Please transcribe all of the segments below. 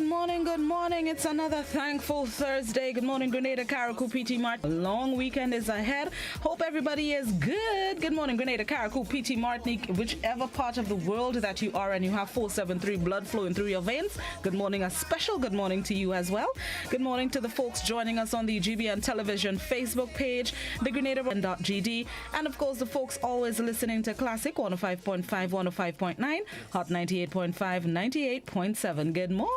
good morning, good morning. It's another thankful Thursday. Good morning, Grenada, Carriacou, PT Mart. A long weekend is ahead. Hope everybody is good. Good morning, Grenada, Carriacou, PT Martinique, whichever part of the world that you are and you have 473 blood flowing through your veins. Good morning, a special good morning to you as well. Good morning to the folks joining us on the GBN Television Facebook page, the Grenada.gd, and of course the folks always listening to Classic 105.5, 105.9, Hot 98.5, 98.7. Good morning.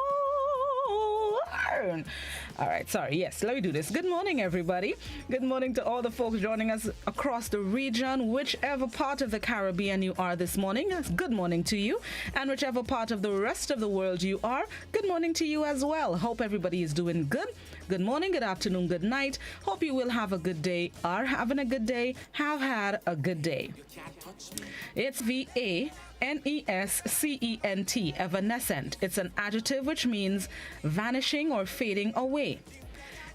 All right, sorry. Yes, let me do this. Good morning, everybody. Good morning to all the folks joining us across the region, whichever part of the Caribbean you are this morning. Good morning to you. And whichever part of the rest of the world you are, good morning to you as well. Hope everybody is doing good. Good morning, good afternoon, good night. Hope you will have a good day, are having a good day, have had a good day. It's VANESCENT, evanescent. It's an adjective which means vanishing or fading away.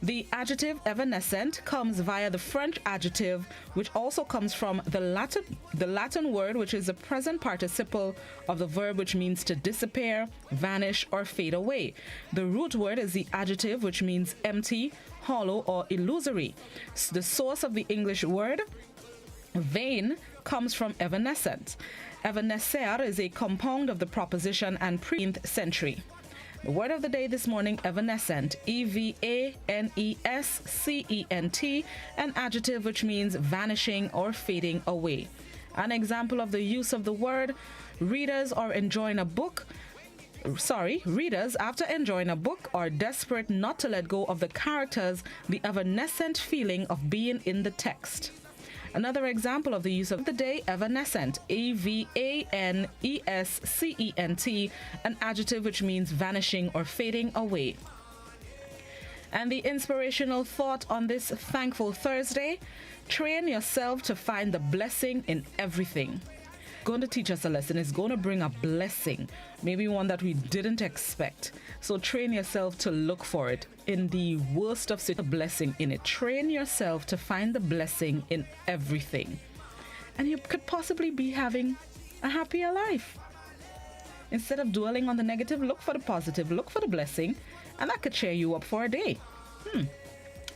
The adjective evanescent comes via the French adjective, which also comes from the Latin word, which is the present participle of the verb, which means to disappear, vanish, or fade away. The root word is the adjective, which means empty, hollow, or illusory. The source of the English word vain comes from evanescent. Evanescer is a compound of the preposition and pre-19th century. The word of the day this morning, evanescent, EVANESCENT, an adjective which means vanishing or fading away. An example of the use of the word, readers after enjoying a book are desperate not to let go of the characters, the evanescent feeling of being in the text. Another example of the use of the day, evanescent, EVANESCENT, an adjective which means vanishing or fading away. And the inspirational thought on this thankful Thursday, train yourself to find the blessing in everything. Going to teach us a lesson. It's going to bring a blessing, maybe one that we didn't expect. So train yourself to look for it in the worst of situations, a blessing in it. Train yourself to find the blessing in everything, and you could possibly be having a happier life. Instead of dwelling on the negative, look for the positive, look for the blessing, and that could cheer you up for a day.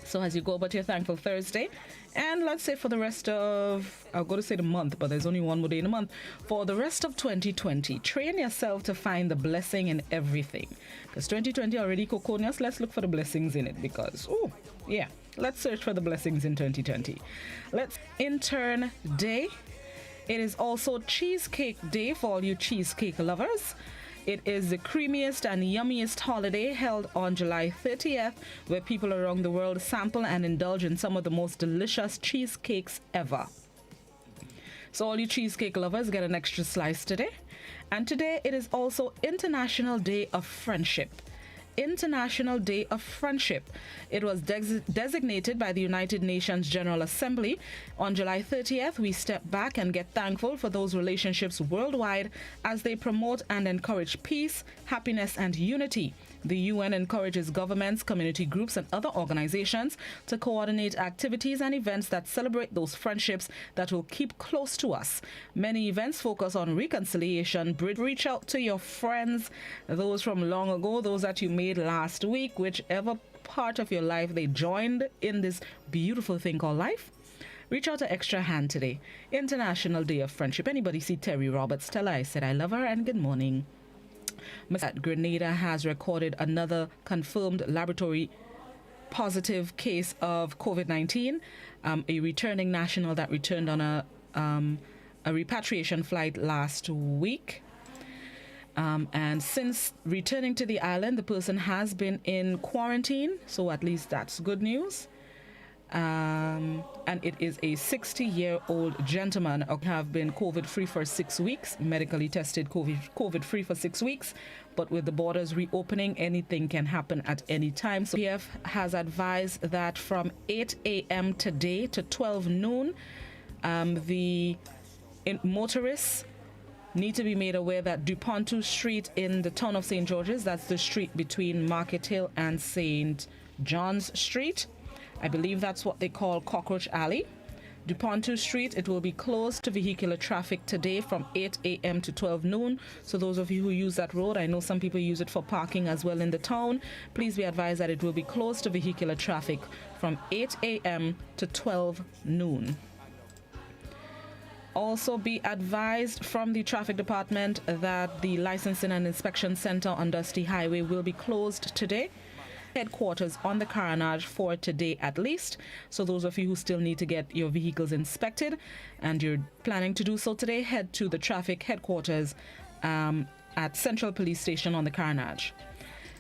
So as you go about your thankful Thursday, and let's say for the rest of, I'll go to say the month, but there's only one more day in a month. For the rest of 2020, train yourself to find the blessing in everything. Because 2020 already coconius, let's look for the blessings in it because, let's search for the blessings in 2020. Let's intern day. It is also Cheesecake Day for all you cheesecake lovers. It is the creamiest and yummiest holiday held on July 30th, where people around the world sample and indulge in some of the most delicious cheesecakes ever. So all you cheesecake lovers get an extra slice today. And today it is also International Day of Friendship. International Day of Friendship. It was designated by the United Nations General Assembly. On July 30th, we step back and get thankful for those relationships worldwide as they promote and encourage peace, happiness, and unity. The UN encourages governments, community groups, and other organizations to coordinate activities and events that celebrate those friendships that will keep close to us. Many events focus on reconciliation. Reach out to your friends, those from long ago, those that you made last week, whichever part of your life they joined in this beautiful thing called life. Reach out to extra hand today. International Day of Friendship. Anybody see Terry Roberts? Tell her I said I love her and good morning. Grenada has recorded another confirmed laboratory positive case of COVID-19. A returning national that returned on a repatriation flight last week. And since returning to the island, the person has been in quarantine, so at least that's good news. And it is a 60-year-old gentleman who have been COVID-free for 6 weeks, medically tested COVID-free for 6 weeks. But with the borders reopening, anything can happen at any time. So PF has advised that from 8 a.m. today to 12 noon, the motorists need to be made aware that Dupontu Street in the town of St. George's, that's the street between Market Hill and St. John's Street, I believe that's what they call Cockroach Alley. DuPontu Street, it will be closed to vehicular traffic today from 8 a.m. to 12 noon. So those of you who use that road, I know some people use it for parking as well in the town. Please be advised that it will be closed to vehicular traffic from 8 a.m. to 12 noon. Also be advised from the traffic department that the licensing and inspection center on Dusty Highway will be closed today. Headquarters on the Carnage for today at least. So those of you who still need to get your vehicles inspected and you're planning to do so today, head to the traffic headquarters at Central Police Station on the Carnage.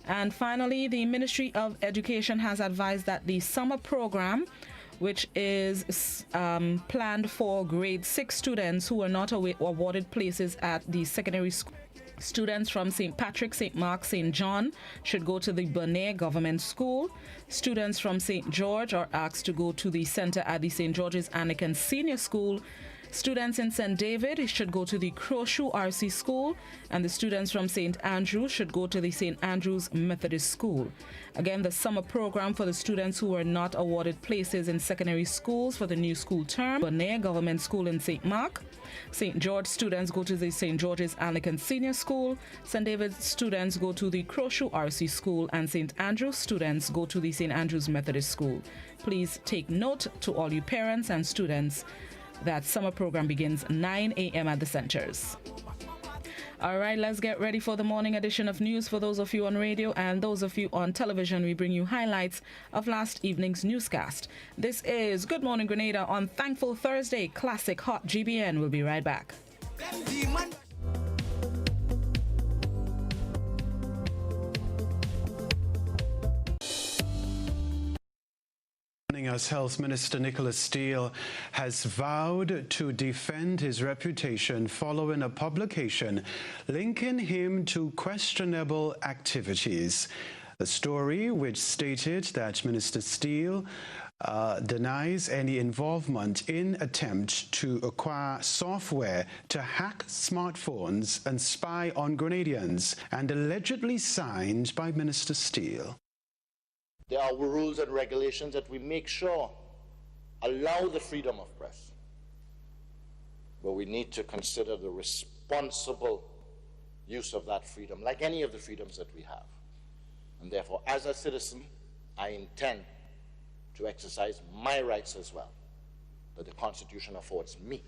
And finally, the Ministry of Education has advised that the summer program, which is planned for grade 6 students who are not awarded places at the secondary school. Students from St. Patrick, St. Mark, St. John should go to the Bonaire Government School. Students from St. George are asked to go to the center at the St. George's Anglican Senior School. Students in St. David should go to the Crowshoe RC School, and the students from St. Andrews should go to the St. Andrews Methodist School. Again, the summer program for the students who are not awarded places in secondary schools for the new school term: Bonaire Government School in St. Mark. St. George students go to the St. George's Anglican Senior School. St. David's students go to the Crowshoe RC School, and St. Andrews students go to the St. Andrews Methodist School. Please take note to all you parents and students that summer program begins 9 a.m. at the centers. All right, let's get ready for the morning edition of news. For those of you on radio and those of you on television, we bring you highlights of last evening's newscast. This is Good Morning Grenada on Thankful Thursday, Classic Hot GBN. We'll be right back. As Health Minister Nicholas Steele has vowed to defend his reputation following a publication linking him to questionable activities. The story, which stated that Minister Steele denies any involvement in attempt to acquire software to hack smartphones and spy on Grenadians, and allegedly signed by Minister Steele. There are rules and regulations that we make sure allow the freedom of press. But we need to consider the responsible use of that freedom, like any of the freedoms that we have. And therefore, as a citizen, I intend to exercise my rights as well, that the Constitution affords me.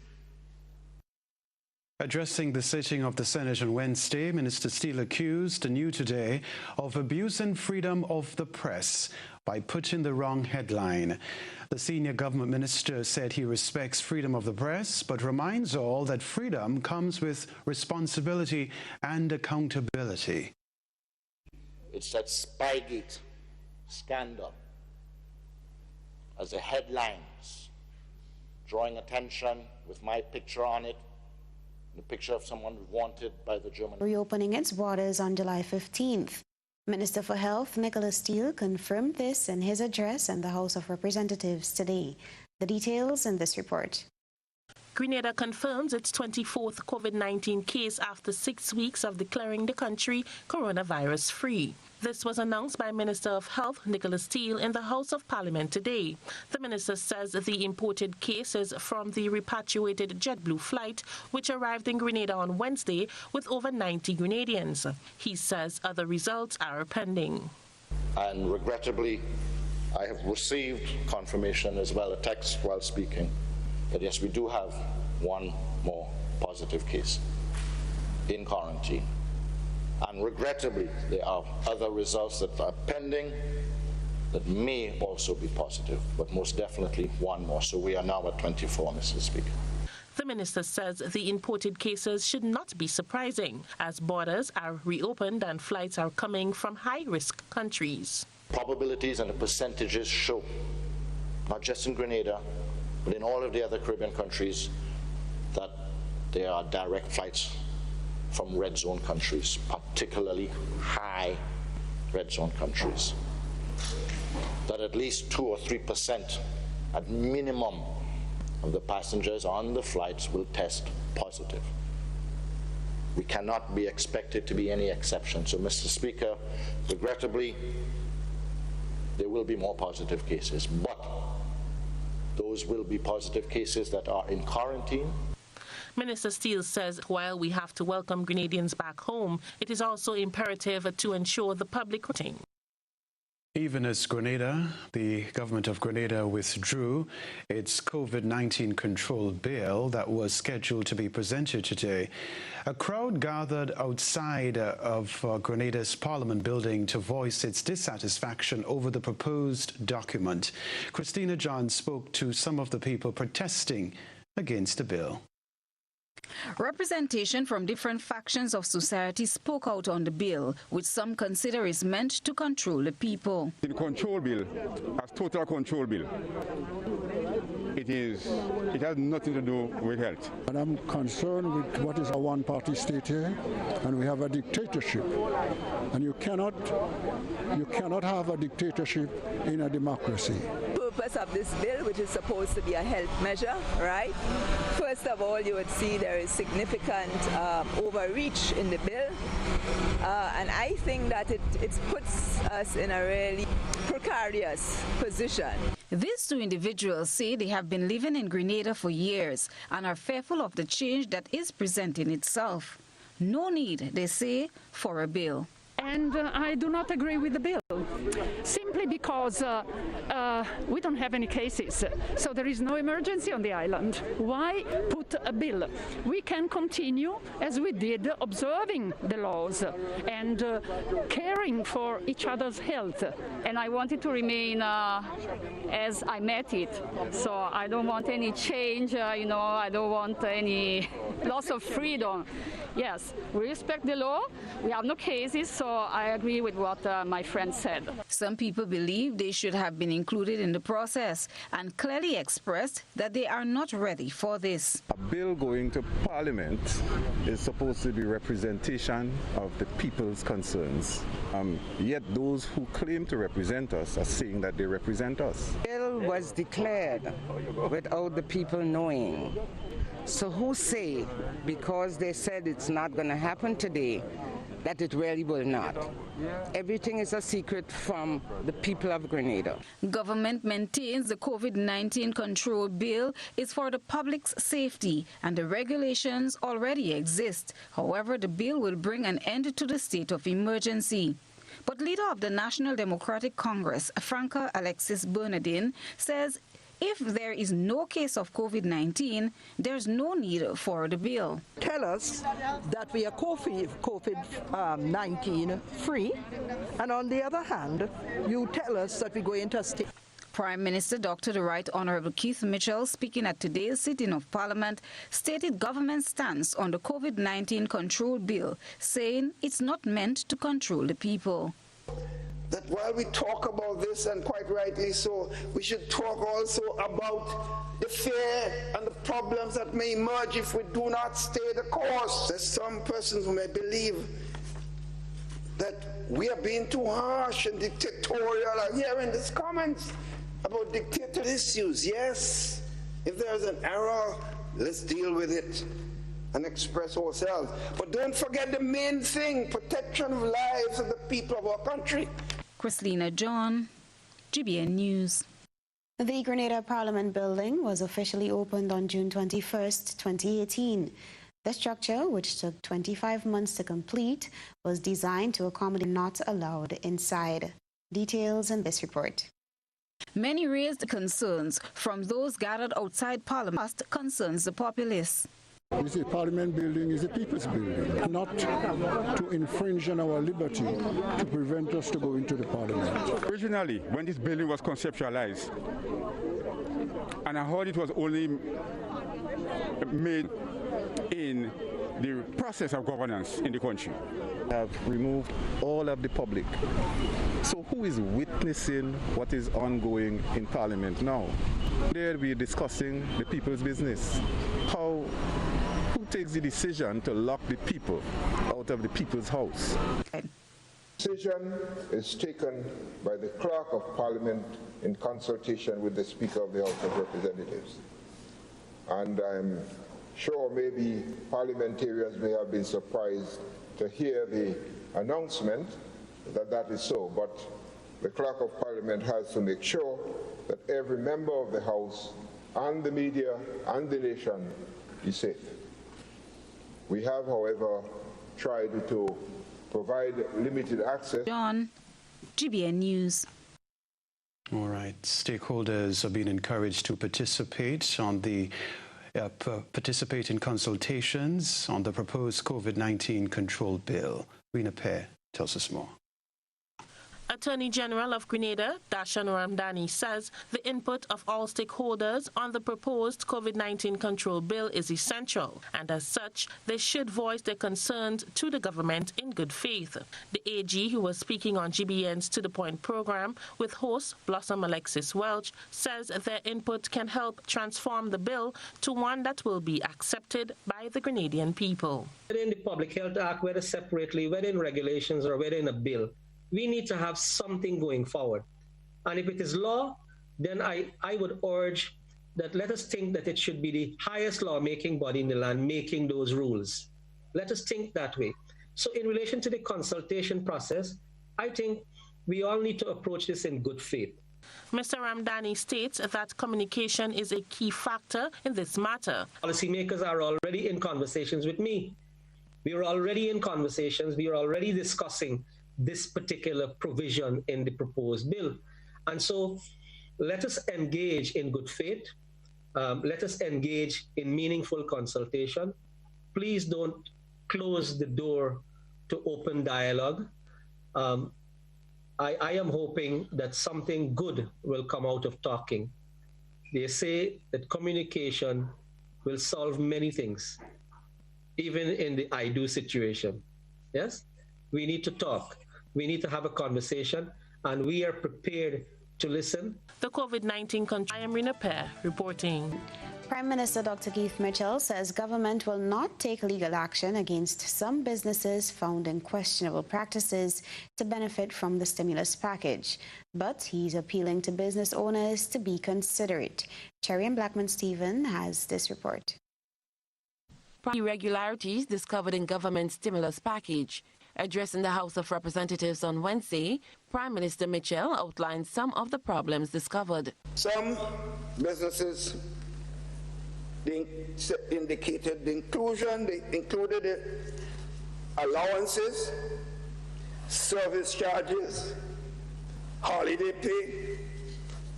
Addressing the sitting of the Senate on Wednesday, Minister Steele accused Anew Today of abusing freedom of the press by putting the wrong headline. The senior government minister said he respects freedom of the press, but reminds all that freedom comes with responsibility and accountability. It's that Spygate scandal as the headlines, drawing attention with my picture on it, the picture of someone wanted by the German. Reopening its borders on July 15th. Minister for Health Nicholas Steele confirmed this in his address in the House of Representatives today. The details in this report. Grenada confirms its 24th COVID-19 case after 6 weeks of declaring the country coronavirus-free. This was announced by Minister of Health Nicholas Steele in the House of Parliament today. The minister says the imported case is from the repatriated JetBlue flight, which arrived in Grenada on Wednesday with over 90 Grenadians. He says other results are pending. And regrettably, I have received confirmation as well, a text while speaking, that yes, we do have one more positive case in quarantine. And regrettably, there are other results that are pending that may also be positive, but most definitely one more. So we are now at 24, Mr. Speaker. The minister says the imported cases should not be surprising, as borders are reopened and flights are coming from high-risk countries. Probabilities and the percentages show, not just in Grenada, but in all of the other Caribbean countries, that there are direct flights from red zone countries, particularly high red zone countries. That at least 2 or 3% at minimum of the passengers on the flights will test positive. We cannot be expected to be any exception. So, Mr. Speaker, regrettably, there will be more positive cases, but Those will be positive cases that are in quarantine. Minister Steele says while we have to welcome Grenadians back home, it is also imperative to ensure the public routine. Even as Grenada, the government of Grenada withdrew its COVID-19 control bill that was scheduled to be presented today, a crowd gathered outside of Grenada's Parliament building to voice its dissatisfaction over the proposed document. Christina John spoke to some of the people protesting against the bill. Representation from different factions of society spoke out on the bill, which some consider is meant to control the people. The control bill, as total control bill, it has nothing to do with health. And I'm concerned with what is a one-party state here, and we have a dictatorship. And you cannot have a dictatorship in a democracy. Purpose of this bill, which is supposed to be a health measure, right? First of all, you would see there is significant overreach in the bill, and I think that it puts us in a really precarious position. These two individuals say they have been living in Grenada for years and are fearful of the change that is presenting itself. No need, they say, for a bill. And I do not agree with the bill, simply because we don't have any cases, so there is no emergency on the island. Why put a bill? We can continue as we did, observing the laws and caring for each other's health. And I want it to remain as I met it, so I don't want any change, I don't want any loss of freedom. Yes, we respect the law, we have no cases, so I agree with what my friend said. Some people believe they should have been included in the process and clearly expressed that they are not ready for this. A bill going to Parliament is supposed to be representation of the people's concerns. Yet those who claim to represent us are saying that they represent us. The bill was declared without the people knowing. So who say, because they said it's not going to happen today, that it really will not? Everything is a secret from the people of Grenada. Government maintains the COVID-19 control bill is for the public's safety and the regulations already exist. However, the bill will bring an end to the state of emergency. But leader of the National Democratic Congress, Franca Alexis Bernardin, says if there is no case of COVID-19, there's no need for the bill. Tell us that we are COVID-19 free, and on the other hand, you tell us that we're going to stay. Prime Minister Dr. The Right Honourable Keith Mitchell, speaking at today's sitting of Parliament, stated government's stance on the COVID-19 control bill, saying it's not meant to control the people. That while we talk about this, and quite rightly so, we should talk also about the fear and the problems that may emerge if we do not stay the course. There's some persons who may believe that we are being too harsh and dictatorial. I'm hearing these comments about dictatorial issues. Yes, if there's an error, let's deal with it and express ourselves. But don't forget the main thing, protection of lives of the people of our country. Christina John, GBN News. The Grenada Parliament building was officially opened on June 21st, 2018. The structure, which took 25 months to complete, was designed to accommodate not allowed inside. Details in this report. Many raised concerns from those gathered outside Parliament concerns the populace. This Parliament building is a people's building, not to infringe on our liberty to prevent us to go into the Parliament. Originally, when this building was conceptualized, and I heard it was only made in the process of governance in the country, have removed all of the public. So who is witnessing what is ongoing in Parliament now? There we're discussing the people's business. Who takes the decision to lock the people out of the people's house? Decision is taken by the Clerk of Parliament in consultation with the Speaker of the House of Representatives. And I'm sure maybe parliamentarians may have been surprised to hear the announcement that that is so, but the Clerk of Parliament has to make sure that every member of the House and the media and the nation be safe. We have, however, tried to provide limited access. John, GBN News. All right. Stakeholders are being encouraged to participate in consultations on the proposed COVID-19 control bill. Rina Pear tells us more. Attorney General of Grenada, Dashan Ramdani, says the input of all stakeholders on the proposed COVID-19 control bill is essential, and as such, they should voice their concerns to the government in good faith. The AG, who was speaking on GBN's To The Point program with host Blossom Alexis-Welsh, says their input can help transform the bill to one that will be accepted by the Grenadian people. Whether in the Public Health Act, whether separately, whether in regulations or whether in a bill, we need to have something going forward. And if it is law, then I would urge that let us think that it should be the highest lawmaking body in the land making those rules. Let us think that way. So in relation to the consultation process, I think we all need to approach this in good faith. Mr. Ramdani states that communication is a key factor in this matter. Policymakers are already in conversations with me. We are already in conversations. We are already discussing this particular provision in the proposed bill. And so let us engage in good faith. Let us engage in meaningful consultation. Please don't close the door to open dialogue. I am hoping that something good will come out of talking. They say that communication will solve many things, even in the I do situation. Yes? We need to talk. We need to have a conversation, and we are prepared to listen. The COVID-19 control. I am Rina Pear reporting. Prime Minister Dr. Keith Mitchell says government will not take legal action against some businesses found in questionable practices to benefit from the stimulus package. But he's appealing to business owners to be considerate. Cherry and Blackman Stephen has this report. Irregularities discovered in government stimulus package. Addressing the House of Representatives on Wednesday, Prime Minister Mitchell outlined some of the problems discovered. Some businesses indicated the inclusion, they included allowances, service charges, holiday pay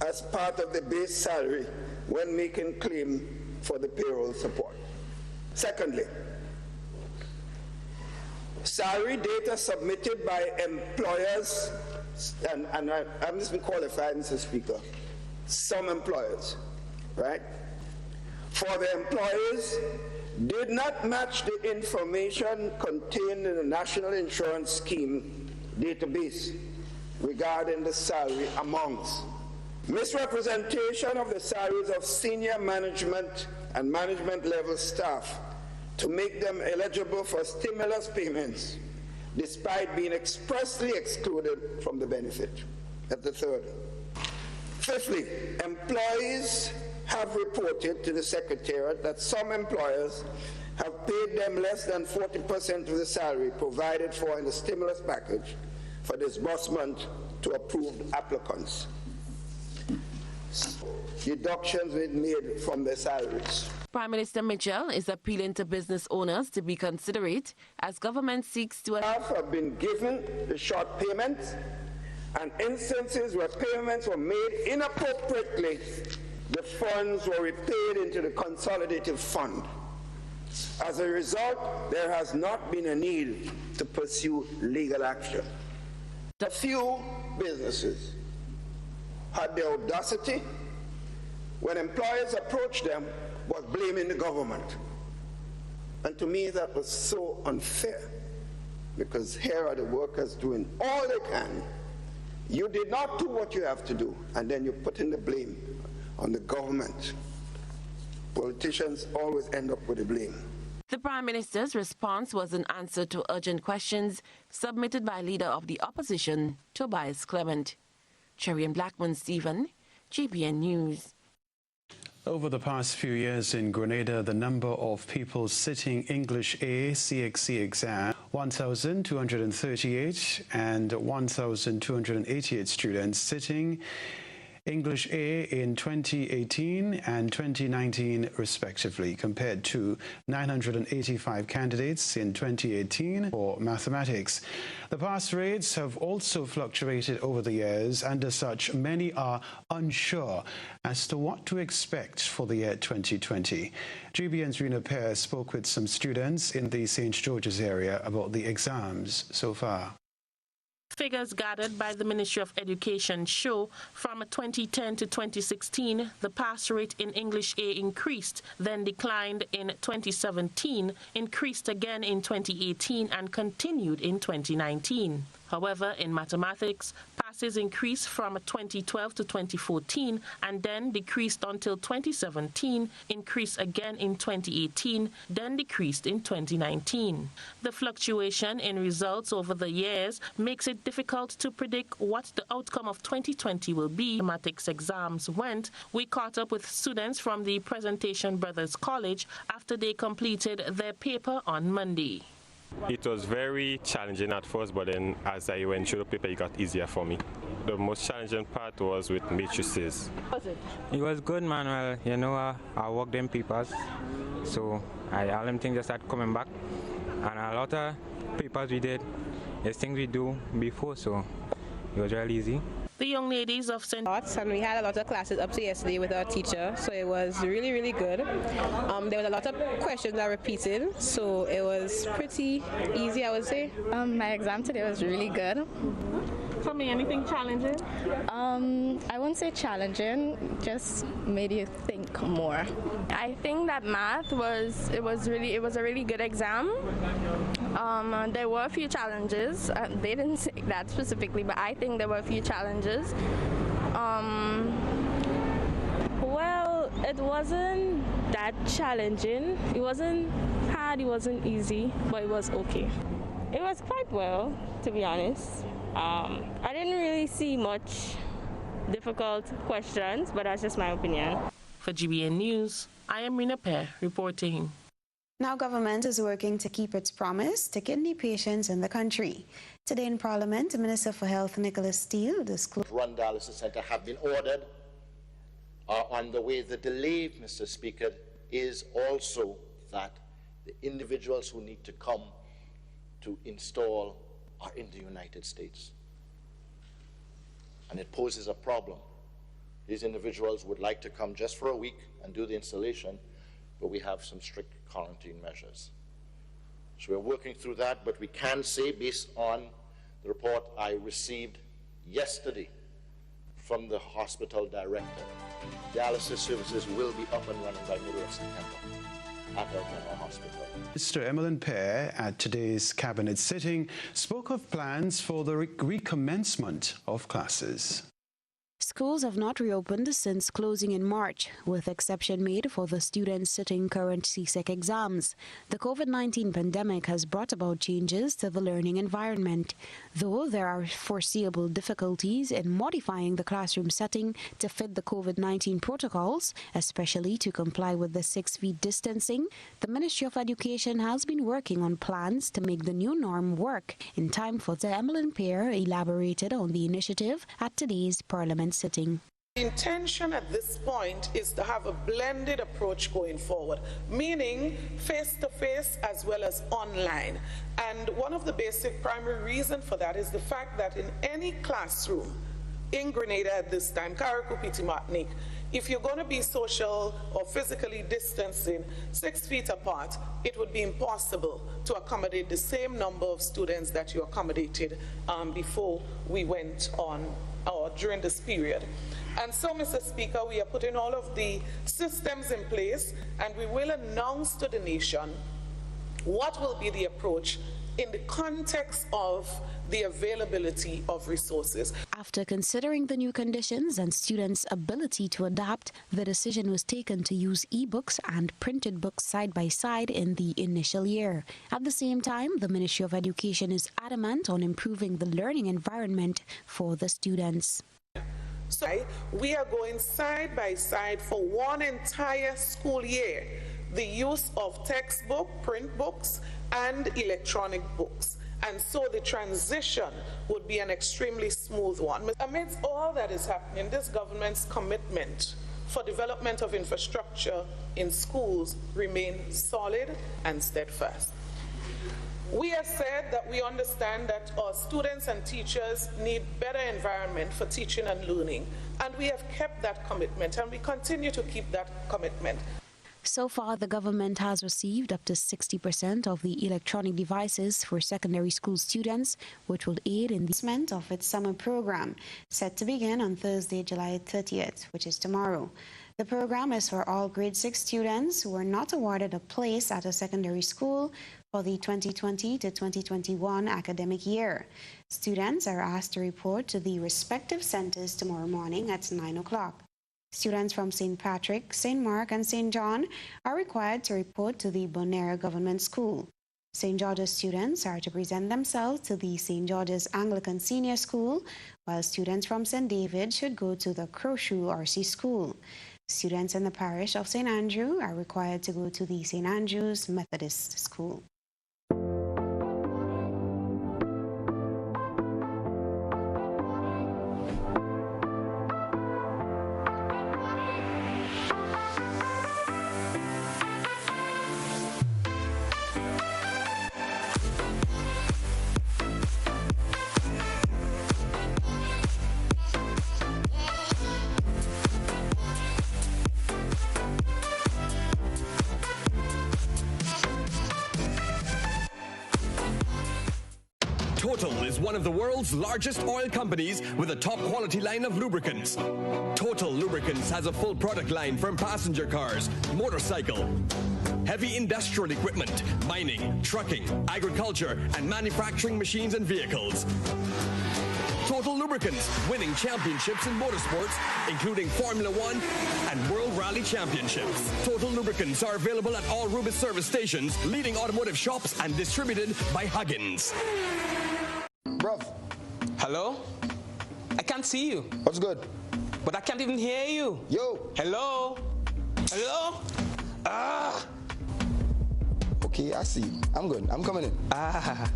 as part of the base salary when making claim for the payroll support. Secondly, salary data submitted by employers, and I'm just been qualified, Mr. Speaker, some employers, right? For the employers did not match the information contained in the National Insurance Scheme database regarding the salary amounts. Misrepresentation of the salaries of senior management and management level staff to make them eligible for stimulus payments, despite being expressly excluded from the benefit. That's the third. Fifthly, employees have reported to the Secretariat that some employers have paid them less than 40% of the salary provided for in the stimulus package for disbursement to approved applicants. Deductions were made from their salaries. Prime Minister Mitchell is appealing to business owners to be considerate as government seeks to... Staff have been given the short payments, and instances where payments were made inappropriately, the funds were repaid into the consolidated fund. As a result, there has not been a need to pursue legal action. A few businesses had the audacity, when employers approached them, was blaming the government. And to me, that was so unfair, because here are the workers doing all they can. You did not do what you have to do, and then you're putting the blame on the government. Politicians always end up with the blame. The Prime Minister's response was an answer to urgent questions submitted by Leader of the Opposition, Tobias Clement. Cherry and Blackman Stephen, GBN News. Over the past few years in Grenada, the number of people sitting English A CXC exam, 1,238 and 1,288 students sitting English A in 2018 and 2019 respectively, compared to 985 candidates in 2018 for mathematics. The pass rates have also fluctuated over the years, and as such, many are unsure as to what to expect for the year 2020. GBN's Rena Pear spoke with some students in the St. George's area about the exams so far. Figures gathered by the Ministry of Education show from 2010 to 2016, the pass rate in English A increased, then declined in 2017, increased again in 2018, and continued in 2019. However, in mathematics, passes increased from 2012 to 2014 and then decreased until 2017, increased again in 2018, then decreased in 2019. The fluctuation in results over the years makes it difficult to predict what the outcome of 2020 will be. Mathematics exams went. We caught up with students from the Presentation Brothers College after they completed their paper on Monday. It was very challenging at first, but then as I went through the paper, it got easier for me. The most challenging part was with matrices. It was good, man. Well, you know, I worked them papers, so all them things just started coming back. And a lot of papers we did is things we do before, so it was really easy. The young ladies of St. Arts, and we had a lot of classes up to yesterday with our teacher, so it was really, really good. There was a lot of questions that repeated, so it was pretty easy, I would say. My exam today was really good. Tell me, anything challenging? I wouldn't say challenging, just made you think more. I think that math was a really good exam. There were a few challenges. They didn't say that specifically, but I think there were a few challenges. Well, it wasn't that challenging. It wasn't hard, it wasn't easy, but it was okay. It was quite well, to be honest. I didn't really see much difficult questions, but that's just my opinion. For GBN News, I am Rena Pear reporting. Now government is working to keep its promise to kidney patients in the country. Today in Parliament, the Minister for Health, Nicholas Steele, disclosed Run dialysis center have been ordered, are on the way. The delay, Mr. Speaker, is also that the individuals who need to come to install are in the United States. And it poses a problem. These individuals would like to come just for a week and do the installation, but we have some strict quarantine measures. So we're working through that, but we can say, based on the report I received yesterday from the hospital director, dialysis services will be up and running by middle of September at our general hospital. Mr. Emmeline Pear, at today's cabinet sitting, spoke of plans for the recommencement of classes. Schools have not reopened since closing in March, with exception made for the students sitting current CSEC exams. The COVID-19 pandemic has brought about changes to the learning environment, though there are foreseeable difficulties in modifying the classroom setting to fit the COVID-19 protocols, especially to comply with the 6 feet distancing. The Ministry of Education has been working on plans to make the new norm work. In time for the Emmeline Pear elaborated on the initiative at today's Parliament sitting. The intention at this point is to have a blended approach going forward, meaning face-to-face as well as online. And one of the basic primary reasons for that is the fact that in any classroom in Grenada at this time, Carriacou, Martinique, if you're going to be social or physically distancing 6 feet apart, it would be impossible to accommodate the same number of students that you accommodated before we went on or during this period. And so, Mr. Speaker, we are putting all of the systems in place, and we will announce to the nation what will be the approach in the context of the availability of resources. After considering the new conditions and students' ability to adapt, the decision was taken to use e-books and printed books side by side in the initial year. At the same time, the Ministry of Education is adamant on improving the learning environment for the students. So we are going side by side for one entire school year, the use of textbook, print books, and electronic books. And so the transition would be an extremely smooth one. Amidst all that is happening, this government's commitment for development of infrastructure in schools remains solid and steadfast. We have said that we understand that our students and teachers need better environment for teaching and learning, and we have kept that commitment, and we continue to keep that commitment. So far, the government has received up to 60% of the electronic devices for secondary school students, which will aid in the commencement of its summer program, set to begin on Thursday, July 30th, which is tomorrow. The program is for all grade 6 students who were not awarded a place at a secondary school for the 2020 to 2021 academic year. Students are asked to report to the respective centers tomorrow morning at 9 o'clock. Students from St. Patrick, St. Mark, and St. John are required to report to the Bonaire Government School. St. George's students are to present themselves to the St. George's Anglican Senior School, while students from St. David should go to the Crowshoe RC School. Students in the parish of St. Andrew are required to go to the St. Andrew's Methodist School. Total is one of the world's largest oil companies with a top quality line of lubricants. Total Lubricants has a full product line from passenger cars, motorcycle, heavy industrial equipment, mining, trucking, agriculture, and manufacturing machines and vehicles. Total Lubricants, winning championships in motorsports, including Formula One and World Rally Championships. Total Lubricants are available at all Rubis service stations, leading automotive shops, and distributed by Huggins. Bruv. Hello? I can't see you. What's good? But I can't even hear you. Yo. Hello? Hello? Ah. Okay, I see you. I'm good. I'm coming in. Ah.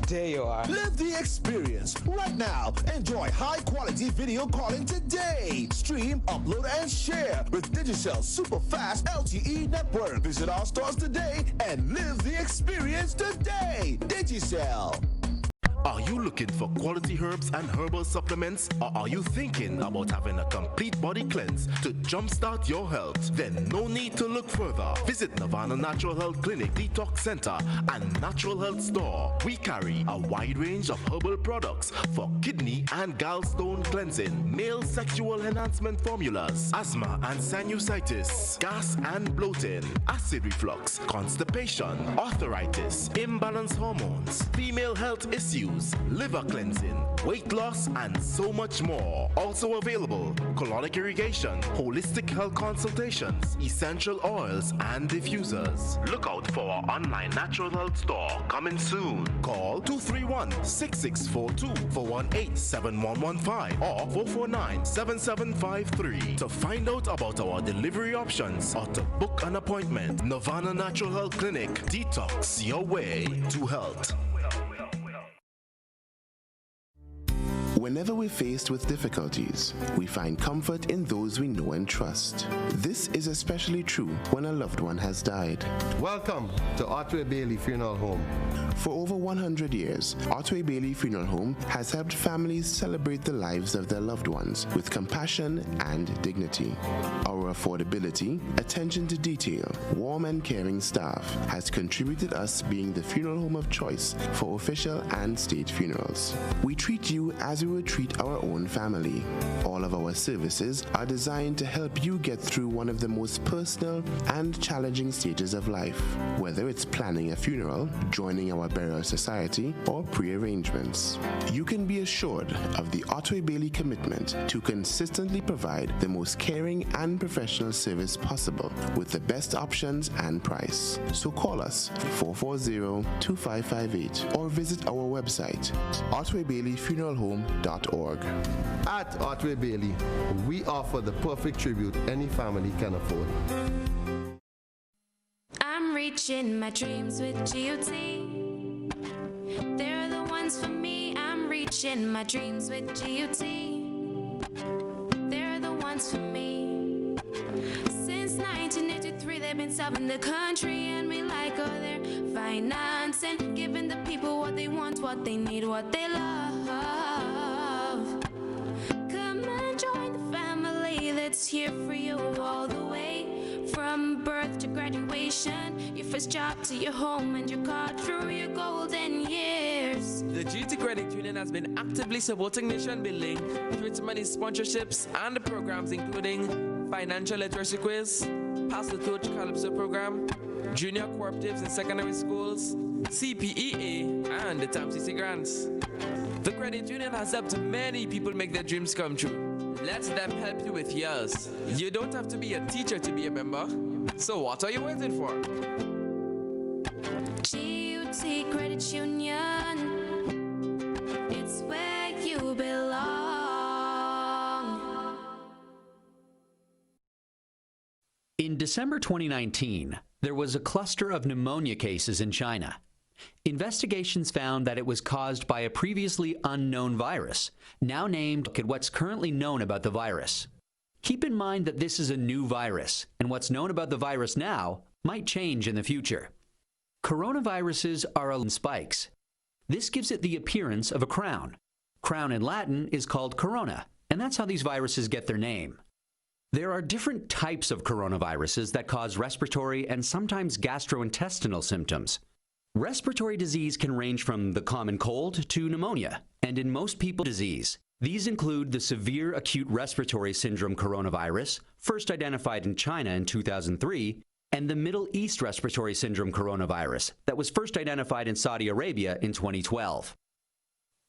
There you are. Live the experience right now. Enjoy high-quality video calling today. Stream, upload, and share with Digicel's super fast LTE network. Visit our stores today and live the experience today. Digicel. Are you looking for quality herbs and herbal supplements? Or are you thinking about having a complete body cleanse to jumpstart your health? Then no need to look further. Visit Nirvana Natural Health Clinic, Detox Center, and Natural Health Store. We carry a wide range of herbal products for kidney and gallstone cleansing, male sexual enhancement formulas, asthma and sinusitis, gas and bloating, acid reflux, constipation, arthritis, imbalanced hormones, female health issues, liver cleansing, weight loss, and so much more. Also available, colonic irrigation, holistic health consultations, essential oils, and diffusers. Look out for our online natural health store coming soon. Call 231-6642 418-7115 or 449-7753 to find out about our delivery options or to book an appointment. Nirvana Natural Health Clinic. Detox your way to health. Whenever we're faced with difficulties, we find comfort in those we know and trust. This is especially true when a loved one has died. Welcome to Otway Bailey Funeral Home. For over 100 years, Otway Bailey Funeral Home has helped families celebrate the lives of their loved ones with compassion and dignity. Our affordability, attention to detail, warm and caring staff has contributed us being the funeral home of choice for official and state funerals. We treat you as we would treat our own family. All of our services are designed to help you get through one of the most personal and challenging stages of life, whether it's planning a funeral, joining our burial society, or pre-arrangements. You can be assured of the Otway Bailey commitment to consistently provide the most caring and professional service possible with the best options and price. So call us 440-2558 or visit our website otwaybaileyfuneralhome.org. At Otway Bailey, we offer the perfect tribute any family can afford. I'm reaching my dreams with GOT. There crushing my dreams with GUT. They're the ones for me. Since 1983, they've been serving the country, and we like all their financing, giving the people what they want, what they need, what they love. Come and join the family that's here for you all the way, from birth to graduation, your first job to your home and your car through your golden years. The GT Credit Union has been actively supporting nation building through its many sponsorships and programs, including financial literacy quiz, Pass the Torch Calypso program, junior cooperatives in secondary schools, CPEA, and the TAMCC grants. The credit union has helped many people make their dreams come true. Let them help you with yours. You don't have to be a teacher to be a member. So what are you waiting for? GUT Credit Union, it's where you belong. In December 2019, there was a cluster of pneumonia cases in China. Investigations found that it was caused by a previously unknown virus, now named. Look at what's currently known about the virus. Keep in mind that this is a new virus, and what's known about the virus now might change in the future. Coronaviruses are spikes. This gives it the appearance of a crown. Crown in Latin is called corona, and that's how these viruses get their name. There are different types of coronaviruses that cause respiratory and sometimes gastrointestinal symptoms. Respiratory disease can range from the common cold to pneumonia, and in most people, disease. These include the severe acute respiratory syndrome coronavirus, first identified in China in 2003, and the Middle East respiratory syndrome coronavirus that was first identified in Saudi Arabia in 2012.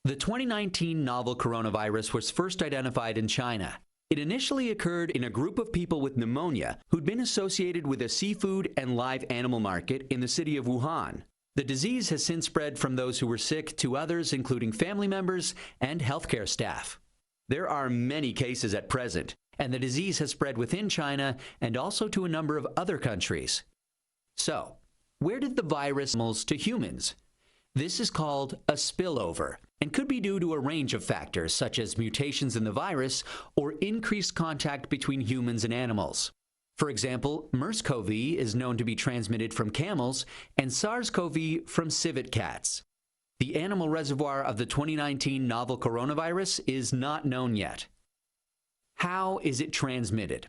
The 2019 novel coronavirus was first identified in China. It initially occurred in a group of people with pneumonia who'd been associated with a seafood and live animal market in the city of Wuhan. The disease has since spread from those who were sick to others, including family members and healthcare staff. There are many cases at present, and the disease has spread within China and also to a number of other countries. So, where did the virus to humans? This is called a spillover and could be due to a range of factors such as mutations in the virus or increased contact between humans and animals. For example, MERS-CoV is known to be transmitted from camels and SARS-CoV from civet cats. The animal reservoir of the 2019 novel coronavirus is not known yet. How is it transmitted?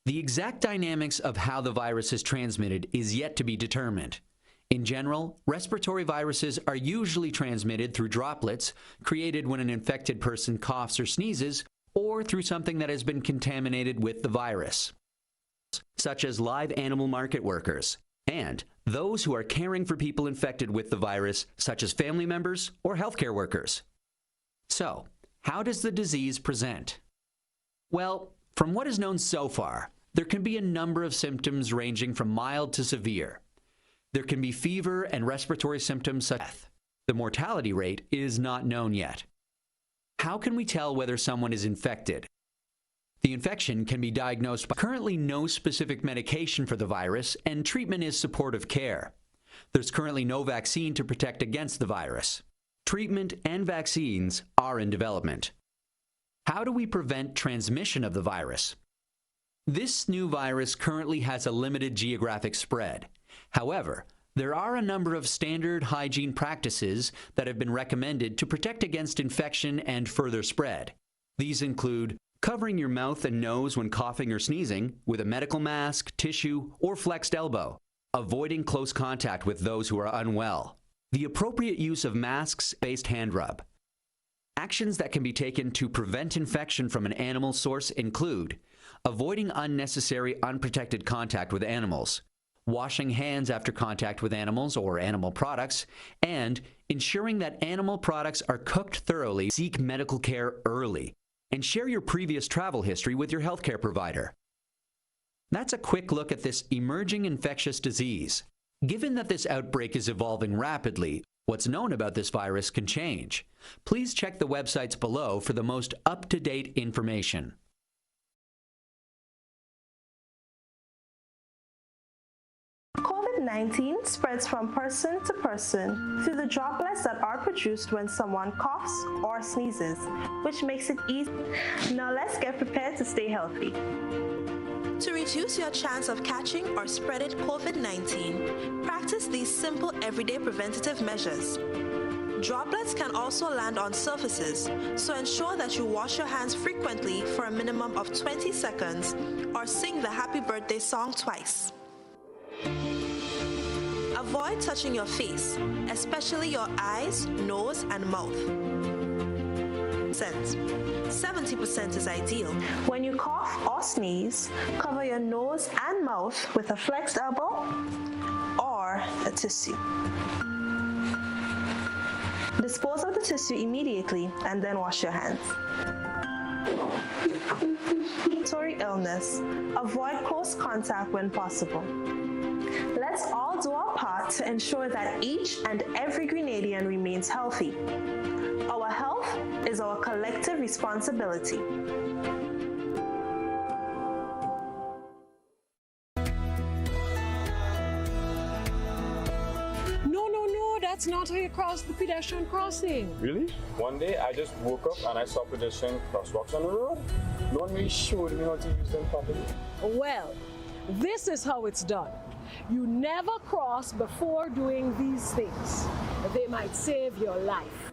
The exact dynamics of how the virus is transmitted is yet to be determined. In general, respiratory viruses are usually transmitted through droplets created when an infected person coughs or sneezes, or through something that has been contaminated with the virus, such as live animal market workers, and those who are caring for people infected with the virus, such as family members or healthcare workers. So, how does the disease present? Well, from what is known so far, there can be a number of symptoms ranging from mild to severe. There can be fever and respiratory symptoms such as death. The mortality rate is not known yet. How can we tell whether someone is infected? The infection can be diagnosed by currently no specific medication for the virus, and treatment is supportive care. There's currently no vaccine to protect against the virus. Treatment and vaccines are in development. How do we prevent transmission of the virus? This new virus currently has a limited geographic spread. However, there are a number of standard hygiene practices that have been recommended to protect against infection and further spread. These include covering your mouth and nose when coughing or sneezing with a medical mask, tissue, or flexed elbow, avoiding close contact with those who are unwell, the appropriate use of masks-based hand rub. Actions that can be taken to prevent infection from an animal source include avoiding unnecessary unprotected contact with animals, washing hands after contact with animals or animal products, and ensuring that animal products are cooked thoroughly. Seek medical care early, and share your previous travel history with your healthcare provider. That's a quick look at this emerging infectious disease. Given that this outbreak is evolving rapidly, what's known about this virus can change. Please check the websites below for the most up-to-date information. COVID-19 spreads from person to person through the droplets that are produced when someone coughs or sneezes, which makes it easy. Now let's get prepared to stay healthy. To reduce your chance of catching or spreading COVID-19, practice these simple everyday preventative measures. Droplets can also land on surfaces, so ensure that you wash your hands frequently for a minimum of 20 seconds or sing the happy birthday song twice. Avoid touching your face, especially your eyes, nose, and mouth. 70% is ideal. When you cough or sneeze, cover your nose and mouth with a flexed elbow or a tissue. Dispose of the tissue immediately and then wash your hands. Respiratory illness. Avoid close contact when possible. Let's all do our part to ensure that each and every Grenadian remains healthy. Our health is our collective responsibility. That's not how you cross the pedestrian crossing. Really? One day I just woke up and I saw pedestrian crosswalks on the road. No one really showed me how to use them properly. Well, this is how it's done. You never cross before doing these things. They might save your life.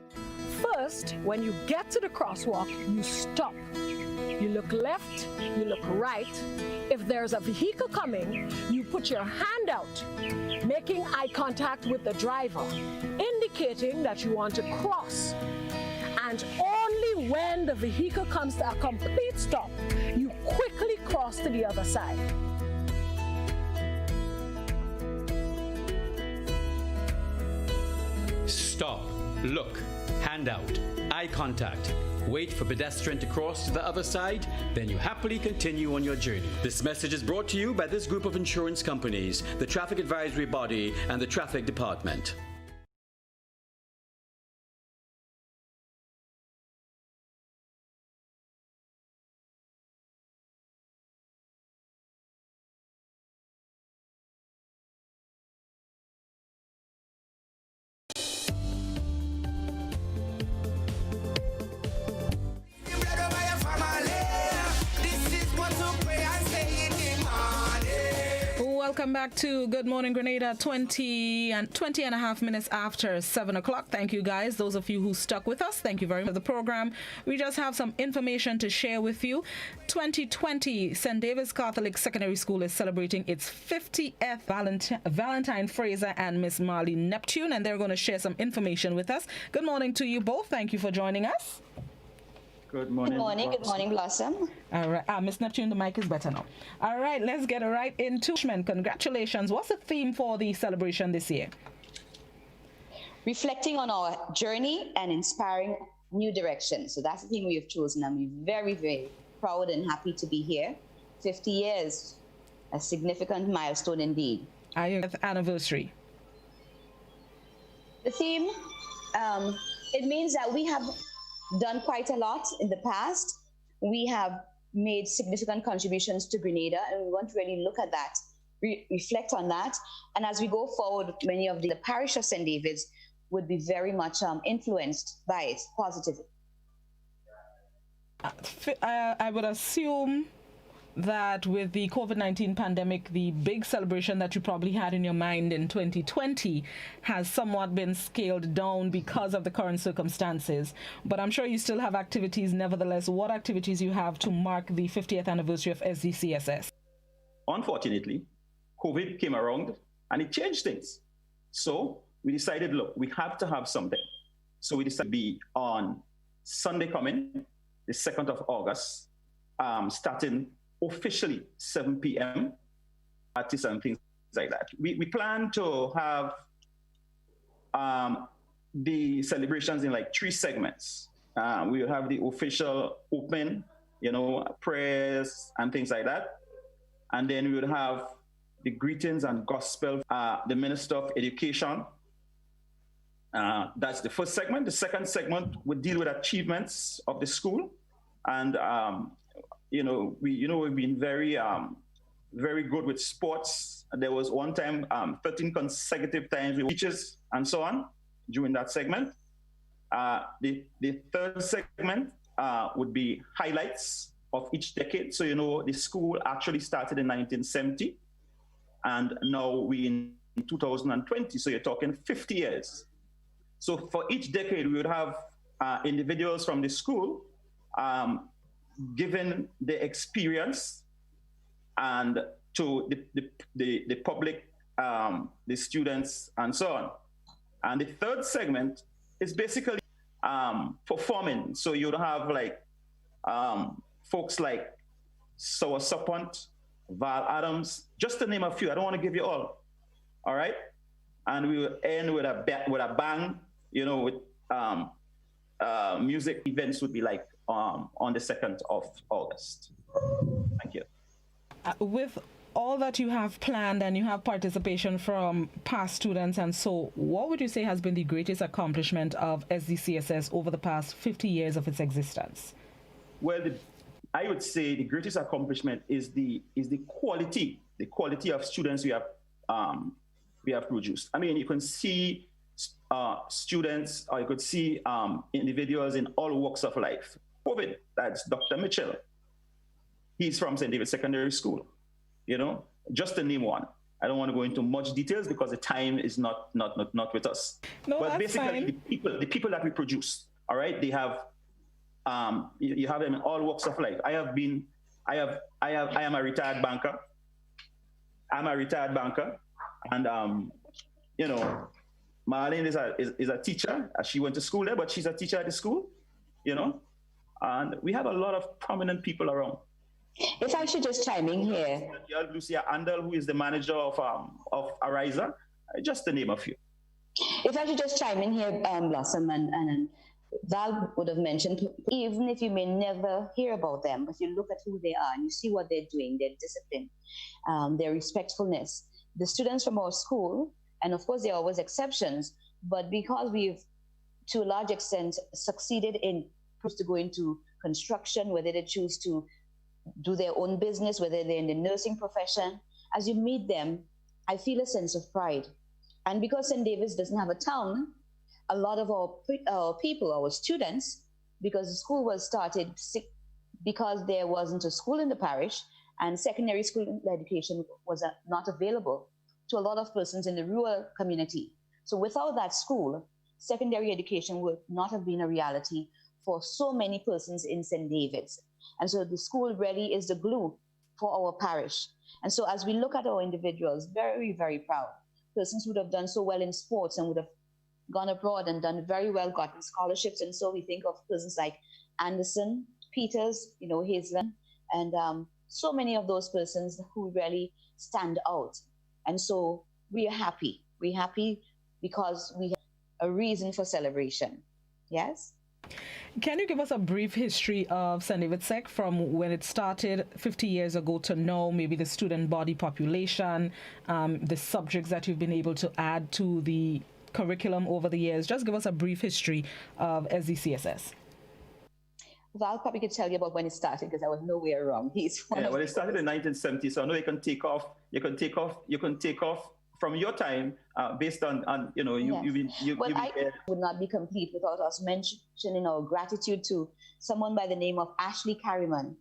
First, when you get to the crosswalk, you stop. You look left, you look right. If there's a vehicle coming, you put your hand out, making eye contact with the driver, indicating that you want to cross. And only when the vehicle comes to a complete stop, you quickly cross to the other side. Stop, look, hand out, eye contact. Wait for pedestrian to cross to the other side, then you happily continue on your journey. This message is brought to you by this group of insurance companies, the Traffic Advisory Body, and the Traffic Department. Welcome back to Good Morning Grenada, 20 and a half minutes after 7 o'clock. Thank you, guys. Those of you who stuck with us, thank you very much for the program. We just have some information to share with you. 2020, St. David's Catholic Secondary School is celebrating its 50th Valentine Fraser and Miss Marley Neptune, and they're going to share some information with us. Good morning to you both. Thank you for joining us. Good morning. Good morning. Good morning, Blossom. All right. Miss Neptune, the mic is better now. All right, let's get right into it. Congratulations. What's the theme for the celebration this year? Reflecting on our journey and inspiring new direction. So that's the theme we have chosen. And we're very, very proud and happy to be here. 50 years, a significant milestone indeed. Our 50th anniversary. The theme, it means that we have done quite a lot in the past. We have made significant contributions to Grenada, and we want to really look at that, reflect on that. And as we go forward, many of the parish of St. David's would be very much influenced by it positively. I would assume that with the COVID-19 pandemic, the big celebration that you probably had in your mind in 2020 has somewhat been scaled down because of the current circumstances. But I'm sure you still have activities nevertheless. What activities you have to mark the 50th anniversary of SDCSS? Unfortunately, COVID came around and it changed things. So we decided, look, we have to have something. So we decided to be on Sunday coming, the 2nd of August, starting officially 7 p.m. artists and things like that. We plan to have the celebrations in like 3 segments. We will have the official open, prayers and things like that. And then we would have the greetings and gospel, the Minister of Education. That's the first segment. The second segment would deal with achievements of the school. And we've been very very good with sports. There was one time, 13 consecutive times with teachers and so on during that segment. The third segment would be highlights of each decade. So, you know, the school actually started in 1970, and now we in 2020, so you're talking 50 years. So for each decade, we would have individuals from the school given the experience and to the public, the students, and so on. And the third segment is basically performing. So you'd have like folks like Sowa Sapont, Val Adams, just to name a few. I don't want to give you all right? And we will end with a bang, you know, with music events would be like on the 2nd of August. Thank you. With all that you have planned and you have participation from past students, and so what would you say has been the greatest accomplishment of SDCSS over the past 50 years of its existence? Well, I would say the greatest accomplishment is the quality of students we have produced. I mean, you can see students, or you could see individuals in all walks of life. COVID, that's Dr. Mitchell. He's from St. David's Secondary School, you know, just to name one. I don't want to go into much details because the time is not with us. No, but that's basically, fine. the people that we produce, all right, they have, you have them in all walks of life. I am a retired banker. And, you know, Marlene is a teacher. She went to school there, but she's a teacher at the school, you know. And we have a lot of prominent people around. If I should just chime in here. Lucia Andel, who is the manager of Ariza, just to name a few. If I should just chime in here, Blossom, and Val would have mentioned, even if you may never hear about them, but you look at who they are and you see what they're doing, their discipline, their respectfulness. The students from our school, and of course there are always exceptions, but because we've, to a large extent, succeeded in to go into construction, whether they choose to do their own business, whether they're in the nursing profession, as you meet them, I feel a sense of pride. And because St. David's doesn't have a town, a lot of our people, our students, because the school was started because there wasn't a school in the parish and secondary school education was not available to a lot of persons in the rural community. So without that school, secondary education would not have been a reality for so many persons in St. David's. And so the school really is the glue for our parish. And so as we look at our individuals, very, very proud. Persons would have done so well in sports and would have gone abroad and done very well, gotten scholarships. And so we think of persons like Anderson, Peters, you know, Hazelin, and so many of those persons who really stand out. And so we are happy. We're happy because we have a reason for celebration. Yes? Can you give us a brief history of St. David's Sec from when it started 50 years ago to now, maybe the student body population, the subjects that you've been able to add to the curriculum over the years? Just give us a brief history of SDCSS. Val probably could tell you about when it started because I was nowhere wrong. He's one of well, it started in 1970, so I know you can take off from your time based on you know, I would not be complete without us mentioning our gratitude to someone by the name of Ashley Carriman.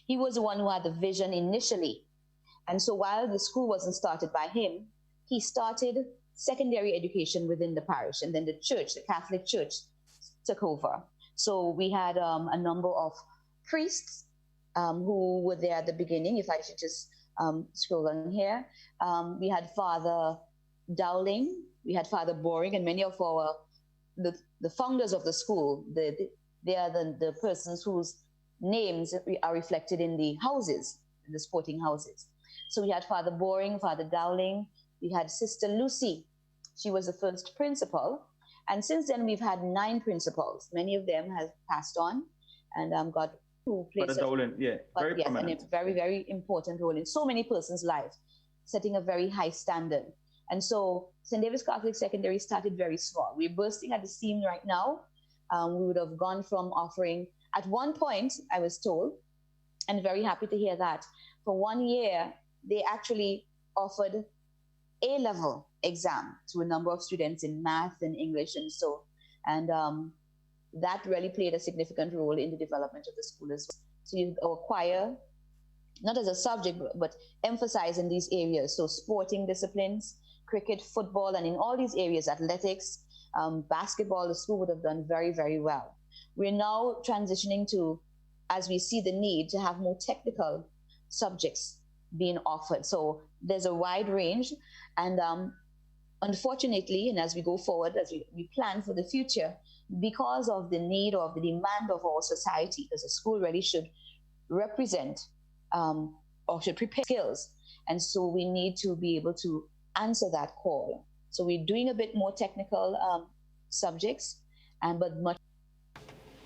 He was the one who had the vision initially. And so while the school wasn't started by him, he started secondary education within the parish, and then the church, the Catholic Church, took over. So we had a number of priests who were there at the beginning. If I should just scroll on here. We had Father Dowling, we had Father Boring, and many of the founders of the school, they are the persons whose names are reflected in the houses, in the sporting houses. So we had Father Boring, Father Dowling, we had Sister Lucy. She was the first principal. And since then, we've had 9 principals. Many of them have passed on and got who plays very prominent. And a very, very important role in so many persons' lives, setting a very high standard. And so St. David's Catholic Secondary started very small. We're bursting at the seam right now. We would have gone from offering, at one point, I was told, and very happy to hear that, for 1 year, they actually offered A-level exam to a number of students in math and English and so. And that really played a significant role in the development of the school as well. So you acquire, not as a subject, but emphasize in these areas. So sporting disciplines, cricket, football, and in all these areas, athletics, basketball, the school would have done very, very well. We're now transitioning to, as we see the need, to have more technical subjects being offered. So there's a wide range. And unfortunately, and as we go forward, as we plan for the future, because of the need or the demand of our society, because a school really should represent or should prepare skills. And so we need to be able to answer that call. So we're doing a bit more technical subjects, but much.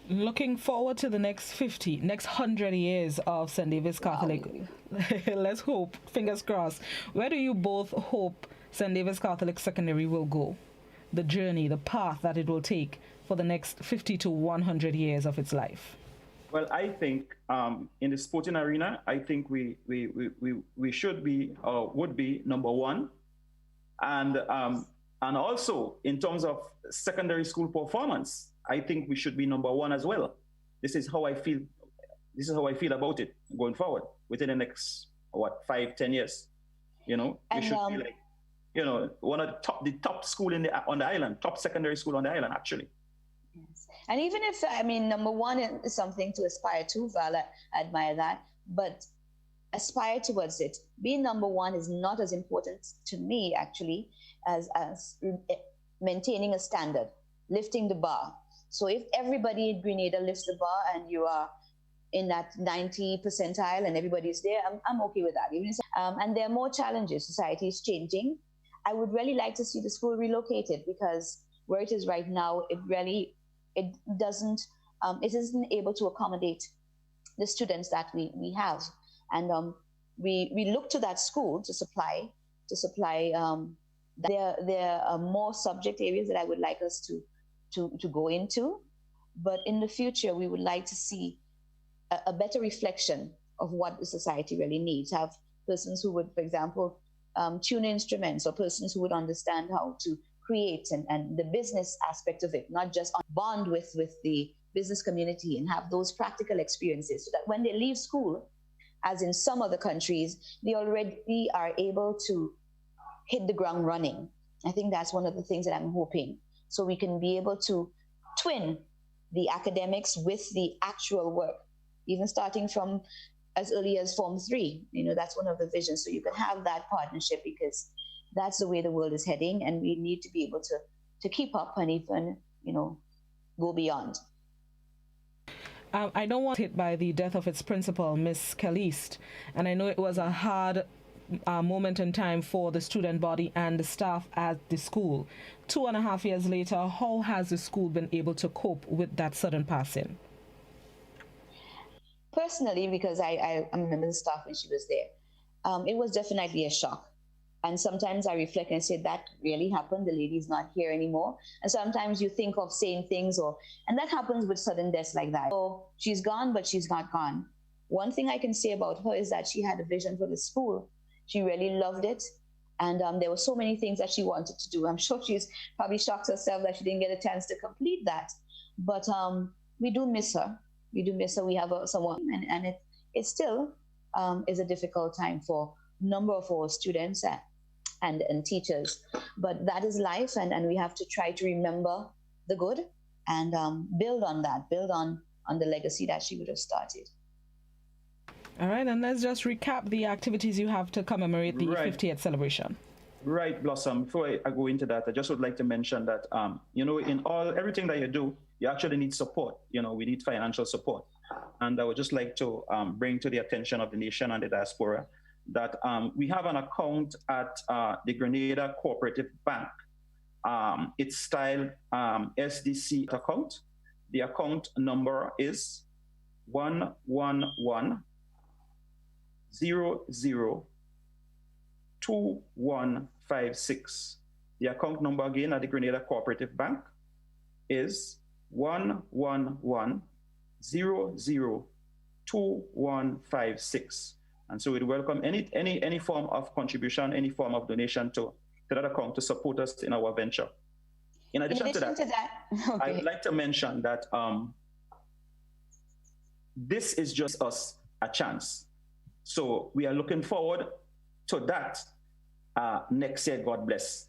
Looking forward to the next 100 years of St. David's Catholic. Wow. Let's hope, fingers crossed. Where do you both hope St. David's Catholic Secondary will go? The journey, the path that it will take for the next 50 to 100 years of its life? Well, I think in the sporting arena, I think we should be or would be number one. And also in terms of secondary school performance, I think we should be number one as well. This is how I feel. This is how I feel about it going forward within the next 5-10 years. You know, we should be like, you know, one of the top school on the island, top secondary school on the island, actually. Yes. And even if, I mean, number one is something to aspire to, Val, I admire that, but aspire towards it. Being number one is not as important to me, actually, as maintaining a standard, lifting the bar. So if everybody in Grenada lifts the bar and you are in that 90 percentile and everybody's there, I'm okay with that. Even and there are more challenges. Society is changing. I would really like to see the school relocated, because where it is right now, it isn't able to accommodate the students that we have. And we look to that school to supply. There are more subject areas that I would like us to go into, but in the future we would like to see a better reflection of what the society really needs. Have persons who would, for example, tune instruments, or persons who would understand how to create and the business aspect of it, not just bond with the business community and have those practical experiences, so that when they leave school, as in some other countries, they already are able to hit the ground running. I think that's one of the things that I'm hoping. So we can be able to twin the academics with the actual work, even starting from as early as Form 3. You know, that's one of the visions. So you can have that partnership, because that's the way the world is heading, and we need to be able to keep up and even, you know, go beyond. I don't want to hit by the death of its principal, Miss Caliste, and I know it was a hard moment in time for the student body and the staff at the school. 2.5 years later, how has the school been able to cope with that sudden passing? Personally, because I'm a member of the staff when she was there, it was definitely a shock. And sometimes I reflect and say, that really happened. The lady's not here anymore. And sometimes you think of saying things, and that happens with sudden deaths like that. So she's gone, but she's not gone. One thing I can say about her is that she had a vision for the school. She really loved it. And there were so many things that she wanted to do. I'm sure she's probably shocked herself that she didn't get a chance to complete that. But we do miss her. We do miss her. We have someone, and it still is a difficult time for a number of our students and teachers. But that is life, and we have to try to remember the good and build on that, build on the legacy that she would have started. All right, and let's just recap the activities you have to commemorate the 50th celebration. Right, Blossom. Before I go into that, I just would like to mention that, you know, in everything that you do, you actually need support. You know, we need financial support. And I would just like to bring to the attention of the nation and the diaspora that we have an account at the Grenada Cooperative Bank. It's styled SDC account. The account number is 111 002156. The account number again at the Grenada Cooperative Bank is 111 002156. And so we'd welcome any form of contribution, any form of donation to that account to support us in our venture. In addition to that, okay. I would like to mention that this is just us a chance. So we are looking forward to that next year, God bless.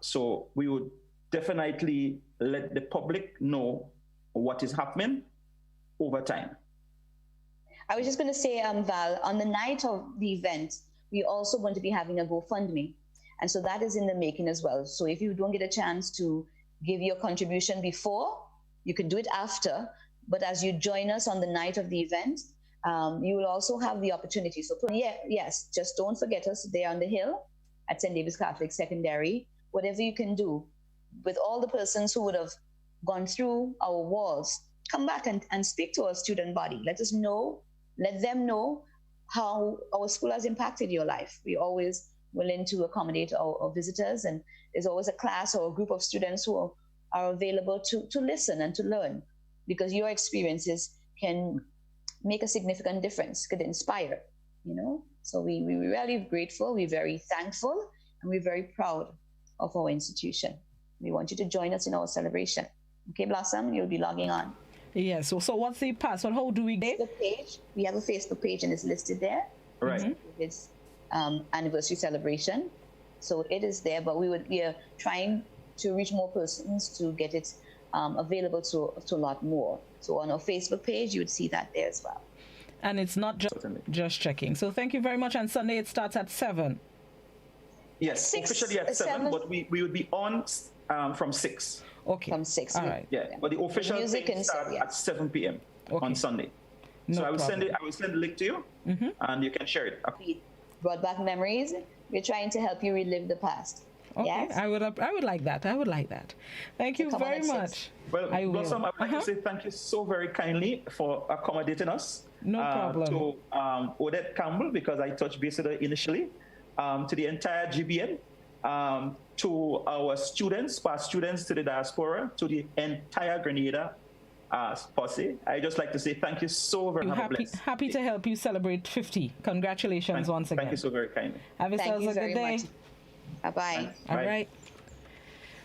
So we would definitely let the public know what is happening over time. I was just going to say, Val, on the night of the event, we're also going to be having a GoFundMe. And so that is in the making as well. So if you don't get a chance to give your contribution before, you can do it after. But as you join us on the night of the event, you will also have the opportunity. So yes, just don't forget us there on the hill at St. David's Catholic Secondary. Whatever you can do with all the persons who would have gone through our walls, come back and speak to our student body. Let them know how our school has impacted your life. We're always willing to accommodate our visitors, and there's always a class or a group of students who are available to listen and to learn, because your experiences can make a significant difference, could inspire, So we're really grateful, we're very thankful, and we're very proud of our institution. We want you to join us in our celebration. Okay, Blossom, you'll be logging on. Yes, so what's the password? How do we get the page? We have a Facebook page and it's listed there. Right. Mm-hmm. It's anniversary celebration. So it is there, but we are trying to reach more persons to get it available to a lot more. So on our Facebook page, you would see that there as well. And it's not just checking. So thank you very much. And Sunday it starts at 7. Yes, officially at 7, but we would be on from 6. Okay. From 6. All right. Yeah, but the official thing starts at 7 p.m. on Sunday. No so I will problem. send the link to you, and you can share it. We brought back memories. We're trying to help you relive the past. Okay, yes? I would like that. Thank you very much. Well, Blossom, I would like to say thank you so very kindly for accommodating us. No problem. To Odette Campbell, because I touched base with her initially, to the entire GBN, to our students, past students, to the diaspora, to the entire Grenada posse. I just like to say thank you so very much. Happy to help you celebrate 50. Congratulations once again. Thank you so very kindly. Have yourselves a good day. Bye-bye. All right.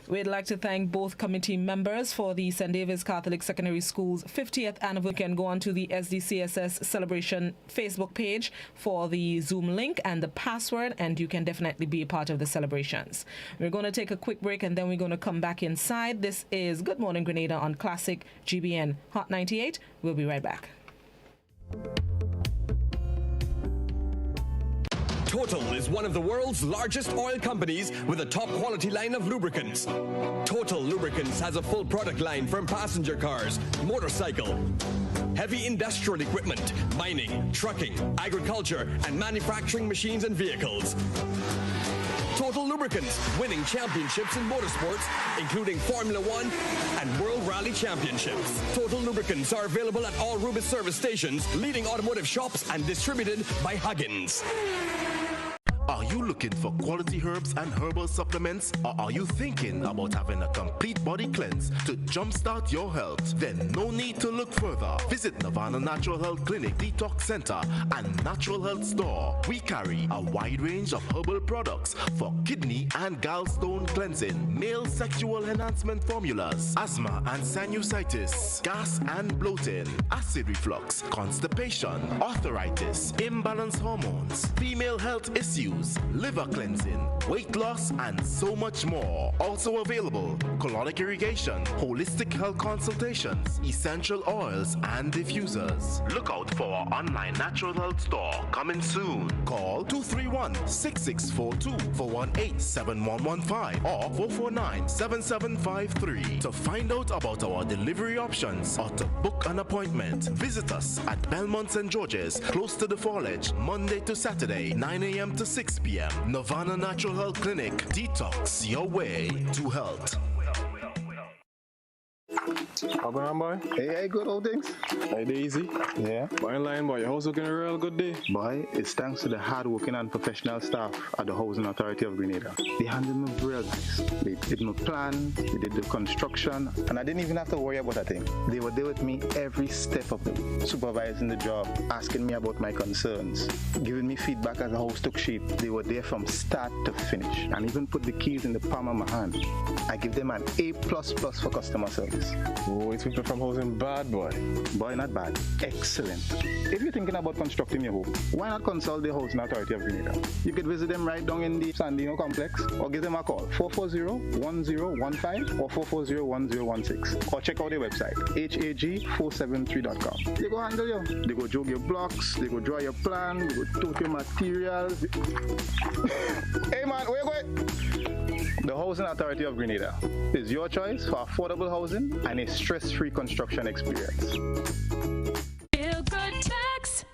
We'd like to thank both committee members for the St. David's Catholic Secondary School's 50th anniversary. You can go on to the SDCSS Celebration Facebook page for the Zoom link and the password, and you can definitely be a part of the celebrations. We're going to take a quick break, and then we're going to come back inside. This is Good Morning Grenada on Classic GBN Hot 98. We'll be right back. Total is one of the world's largest oil companies with a top quality line of lubricants. Total Lubricants has a full product line from passenger cars, motorcycle, heavy industrial equipment, mining, trucking, agriculture, and manufacturing machines and vehicles. Total Lubricants, winning championships in motorsports, including Formula One and World Rally Championships. Total Lubricants are available at all Rubis service stations, leading automotive shops, and distributed by Huggins. Are you looking for quality herbs and herbal supplements? Or are you thinking about having a complete body cleanse to jumpstart your health? Then no need to look further. Visit Nirvana Natural Health Clinic, Detox Center, and Natural Health Store. We carry a wide range of herbal products for kidney and gallstone cleansing, male sexual enhancement formulas, asthma and sinusitis, gas and bloating, acid reflux, constipation, arthritis, imbalanced hormones, female health issues, liver cleansing, weight loss, and so much more. Also available, colonic irrigation, holistic health consultations, essential oils, and diffusers. Look out for our online natural health store coming soon. Call 231-6642 418-7115 or 449-7753 to find out about our delivery options or to book an appointment. Visit us at Belmont St. George's, close to the Foliage, Monday to Saturday, 9 a.m. to 6 p.m. Nirvana Natural Health Clinic. Detox your way to health. How going on, boy? Hey, good old things. Hey, Daisy. Yeah. Boy, in line, boy. Your house looking a real good day. Boy, it's thanks to the hard-working and professional staff at the Housing Authority of Grenada. They handled me real nice. They did my plan, they did the construction, and I didn't even have to worry about a thing. They were there with me every step of the way, supervising the job, asking me about my concerns, giving me feedback as the house took shape. They were there from start to finish, and even put the keys in the palm of my hand. I give them an A++ for customer service. Oh, it's people from housing bad, boy. Boy, not bad. Excellent. If you're thinking about constructing your home, why not consult the Housing Authority of Grenada? You could visit them right down in the Sandino complex, or give them a call, 440-1015 or 440-1016. Or check out their website, hag473.com. They go handle you. They go jog your blocks, they go draw your plan, they go tote your materials. Hey man, where you going? The Housing Authority of Grenada is your choice for affordable housing and a stress-free construction experience. Feel good tax.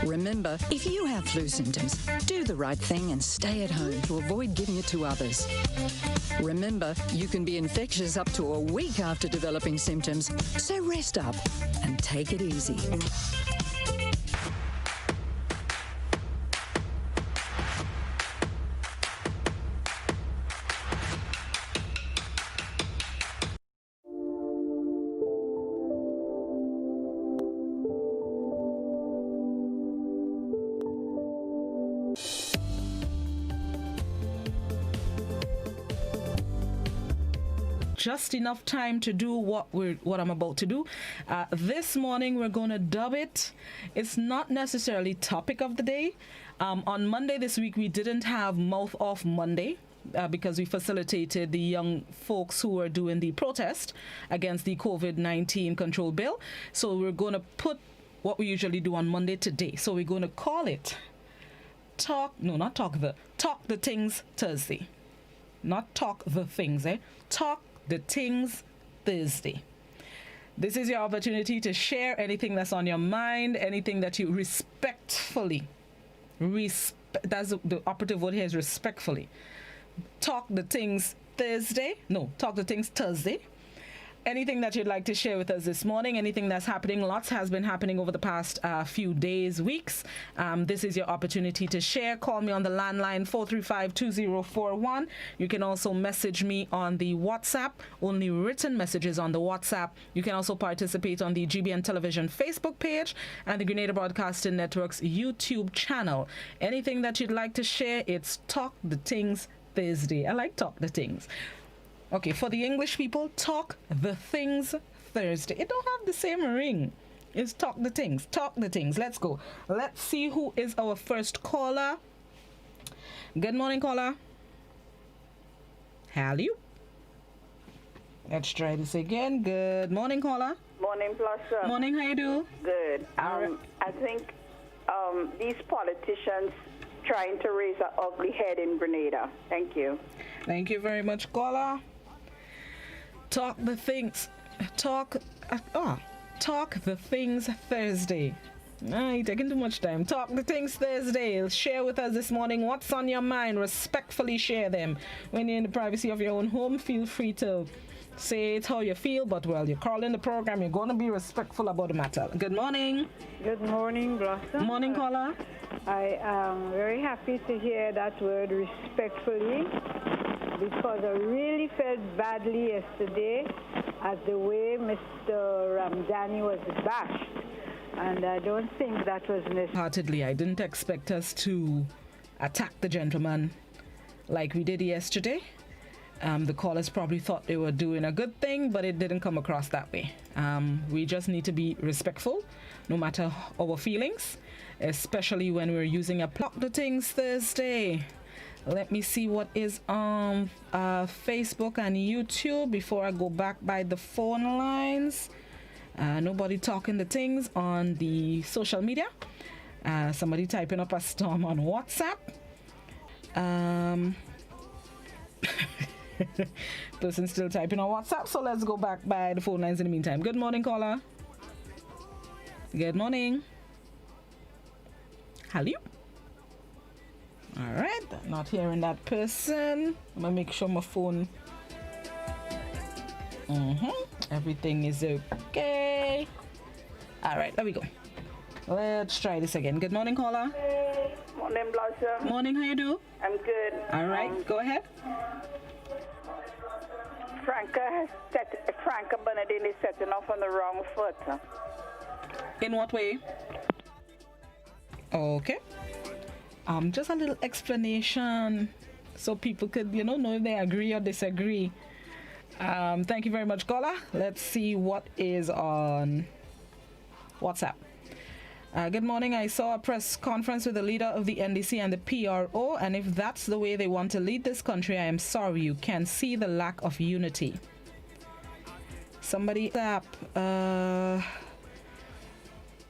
Remember, if you have flu symptoms, do the right thing and stay at home to avoid giving it to others. Remember, you can be infectious up to a week after developing symptoms, so rest up and take it easy. Just enough time to do what I'm about to do. This morning we're going to dub it. It's not necessarily topic of the day. On Monday this week we didn't have Mouth Off Monday because we facilitated the young folks who were doing the protest against the COVID-19 control bill. So we're going to put what we usually do on Monday today. So we're going to call it Talk the Things Thursday. Not Talk the Things, Talk the Things Thursday. This is your opportunity to share anything that's on your mind, anything that you respectfully, that's the operative word here is respectfully. Talk the Things Thursday. No, Talk the Things Thursday. Anything that you'd like to share with us this morning, anything that's happening, lots has been happening over the past few days, weeks. This is your opportunity to share. Call me on the landline 435-2041. You can also message me on the WhatsApp, only written messages on the WhatsApp. You can also participate on the GBN Television Facebook page and the Grenada Broadcasting Network's YouTube channel. Anything that you'd like to share, it's Talk the Things Thursday. I like Talk the Things. Okay, for the English people, Talk the Things Thursday. It don't have the same ring. It's Talk the Things. Talk the Things. Let's go. Let's see who is our first caller. Good morning, caller. Hello. Let's try this again. Good morning, caller. Morning, Blossom. Morning, how you do? Good. I think these politicians trying to raise an ugly head in Grenada. Thank you. Thank you very much, caller. Talk the Things. Talk the Things Thursday. You're taking too much time. Talk the Things Thursday. Share with us this morning what's on your mind. Respectfully share them. When you're in the privacy of your own home, feel free to say it how you feel, but while you're calling the program, you're going to be respectful about the matter. Good morning. Good morning, Blossom. Morning, caller. I am very happy to hear that word respectfully, because I really felt badly yesterday at the way Mr. Ramdani was bashed, and I don't think that was necessary. Heartedly, I didn't expect us to attack the gentleman like we did yesterday. The callers probably thought they were doing a good thing, but it didn't come across that way. We just need to be respectful, no matter our feelings, especially when we're using a Talk the Things Thursday. Let me see what is on Facebook and YouTube before I go back by the phone lines. Nobody talking the things on the social media. Somebody typing up a storm on WhatsApp. Person still typing on WhatsApp, so let's go back by the phone lines in the meantime. Good morning, caller. Good morning. Hello. All right, not hearing that person. I'm gonna make sure my phone. Everything is okay. All right, there we go. Let's try this again. Good morning, caller. Morning, Blossom. Morning, how you do? I'm good. All right, go ahead. Franca Bernardine is setting off on the wrong foot. In what way? Okay. Just a little explanation so people could, know if they agree or disagree. Thank you very much, caller. Let's see what is on WhatsApp. Good morning. I saw a press conference with the leader of the NDC and the PRO, and if that's the way they want to lead this country, I am sorry. You can see the lack of unity. Somebody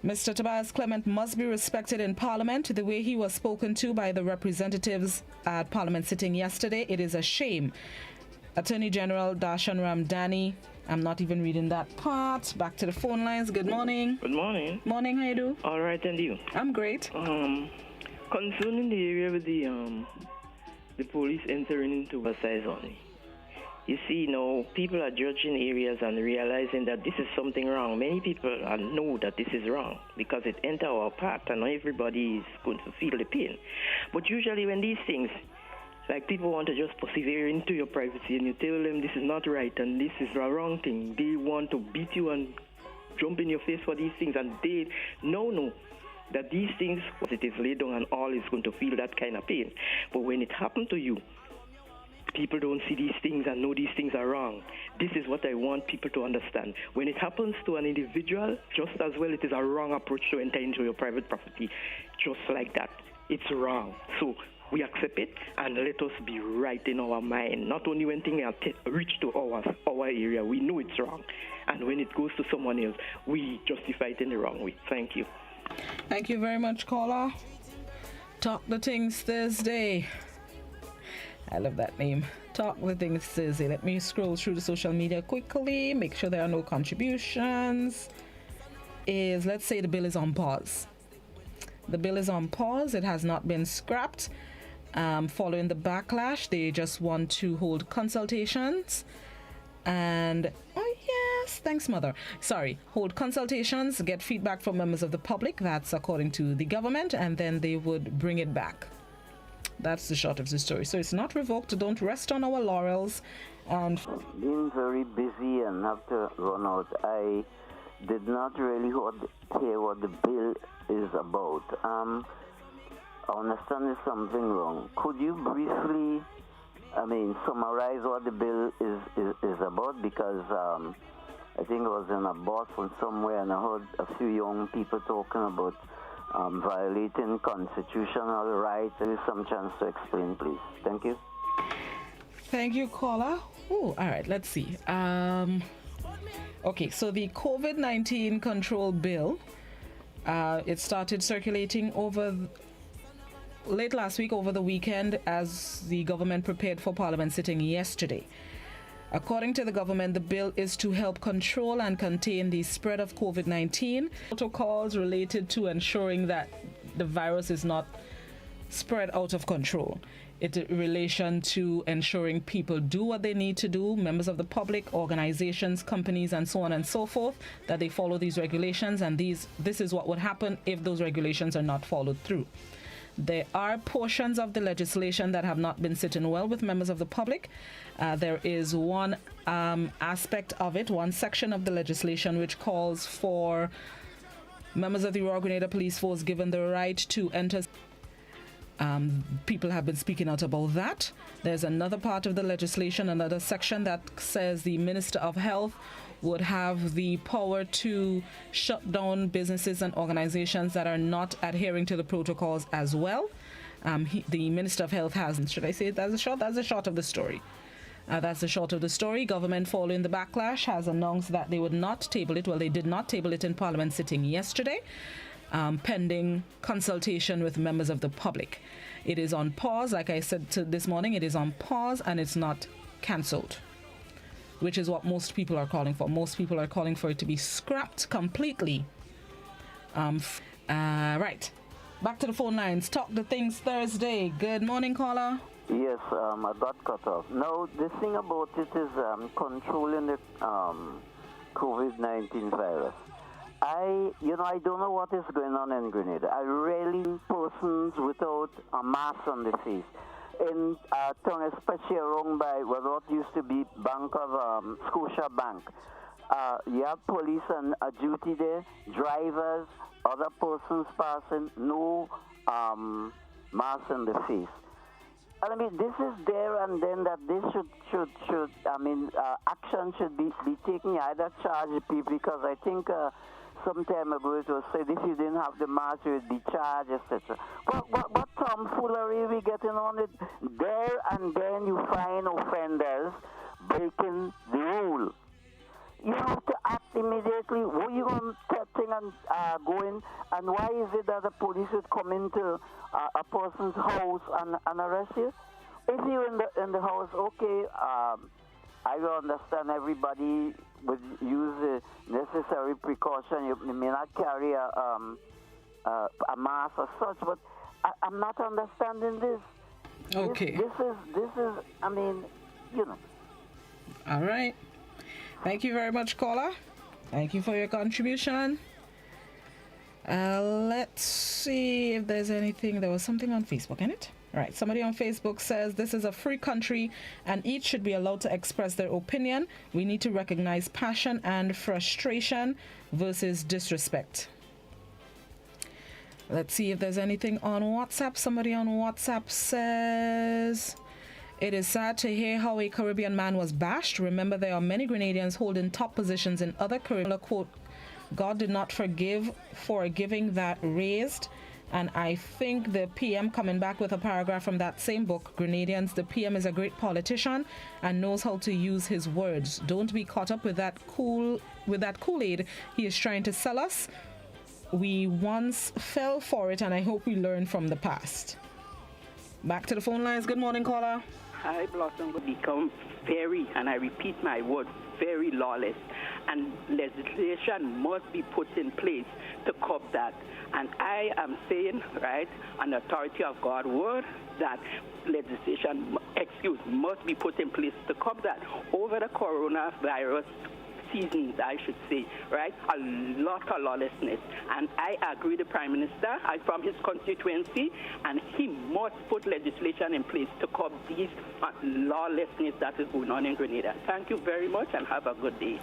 Mr. Tobias Clement must be respected in Parliament the way he was spoken to by the representatives at Parliament sitting yesterday. It is a shame. Attorney General Darshan Ramdhani. I'm not even reading that part. Back to the phone lines. Good morning. Good morning. Morning, how you do? All right, and you? I'm great. Concerning the area with the police entering into Versailles only. You see, now people are judging areas and realizing that this is something wrong. Many people know that this is wrong because it enters our path and not everybody is going to feel the pain. But usually when these things, like people want to just persevere into your privacy and you tell them this is not right and this is a wrong thing, they want to beat you and jump in your face for these things, and they know that these things, once it is laid down and all is going to feel that kind of pain. But when it happened to you, people don't see these things and know these things are wrong. This is what I want people to understand. When it happens to an individual, just as well, it is a wrong approach to enter into your private property. Just like that. It's wrong. So we accept it and let us be right in our mind. Not only when things reach to our area, we know it's wrong. And when it goes to someone else, we justify it in the wrong way. Thank you. Thank you very much, caller. Talk the Things Thursday. I love that name. Talk the Things Thursday. Let me scroll through the social media quickly, make sure there are no contributions. Let's say the bill is on pause. The bill is on pause. It has not been scrapped. Following the backlash, they just want to hold consultations and thanks, mother. Hold consultations, get feedback from members of the public. That's according to the government, and then they would bring it back. That's the short of the story. So it's not revoked. Don't rest on our laurels. And been very busy and have to run out. I did not really hear what the bill is about. I understand there's something wrong. Could you briefly, summarize what the bill is about? Because I think I was in a bus from somewhere and I heard a few young people talking about violating constitutional rights. There is some chance to explain, please. Thank you. Thank you, caller. All right, let's see. Okay, so the COVID-19 control bill, it started circulating late last week, over the weekend, as the government prepared for Parliament sitting yesterday. According to the government, the bill is to help control and contain the spread of COVID-19. Protocols related to ensuring that the virus is not spread out of control. It's in relation to ensuring people do what they need to do, members of the public, organizations, companies, and so on and so forth, that they follow these regulations, and this is what would happen if those regulations are not followed through. There are portions of the legislation that have not been sitting well with members of the public. There is one aspect of it, one section of the legislation, which calls for members of the Royal Grenada Police Force given the right to enter. People have been speaking out about that. There's another part of the legislation, another section that says the Minister of Health would have the power to shut down businesses and organizations that are not adhering to the protocols as well. The Minister of Health hasn't. Should I say that's a short? That's the short of the story. That's the short of the story. Government, following the backlash, has announced that they would not table it. Well, they did not table it in Parliament sitting yesterday, pending consultation with members of the public. It is on pause. Like I said this morning, it is on pause and it's not cancelled, which is what most people are calling for. Most people are calling for it to be scrapped completely. Right. Back to the phone lines. Talk the Things Thursday. Good morning, caller. Yes, I got cut off. Now, the thing about it is controlling the COVID-19 virus. I don't know what is going on in Grenada. I really persons without a mask on the face. In town, especially around by what used to be Bank of Scotia Bank. You have police on duty there, drivers, other persons passing, no mask on the face. I mean, this is there and then that this should action should be taken, either charge the people, because I think some time ago it was said if you didn't have the mask you would be charged, etc. What tomfoolery we getting on it? There and then you find offenders breaking the rule. You have to act immediately. Who you going to thing and going? And why is it that the police would come into a person's house and arrest you? If you're in the house, okay, I will understand everybody would use the necessary precaution. You may not carry a mask or such, but I'm not understanding this. Okay. This is. I mean, you know. All right. Thank you very much, caller. Thank you for your contribution. Let's see if there's anything. There was something on Facebook, isn't it? All right. Somebody on Facebook says this is a free country and each should be allowed to express their opinion. We need to recognize passion and frustration versus disrespect. Let's see if there's anything on WhatsApp. Somebody on WhatsApp says, it is sad to hear how a Caribbean man was bashed. Remember, there are many Grenadians holding top positions in other Caribbean. Quote, God did not forgive for giving that raised. And I think the PM coming back with a paragraph from that same book, Grenadians, the PM is a great politician and knows how to use his words. Don't be caught up with that Kool-Aid he is trying to sell us. We once fell for it and I hope we learn from the past. Back to the phone lines. Good morning, caller. High Blossom will become very, and I repeat my word, very lawless. And legislation must be put in place to curb that. And I am saying, right, on the authority of God's word, that legislation, must be put in place to curb that. Over the coronavirus seasons, I should say, right? A lot of lawlessness. And I agree with the Prime Minister. I'm from his constituency, and he must put legislation in place to curb these lawlessness that is going on in Grenada. Thank you very much and have a good day.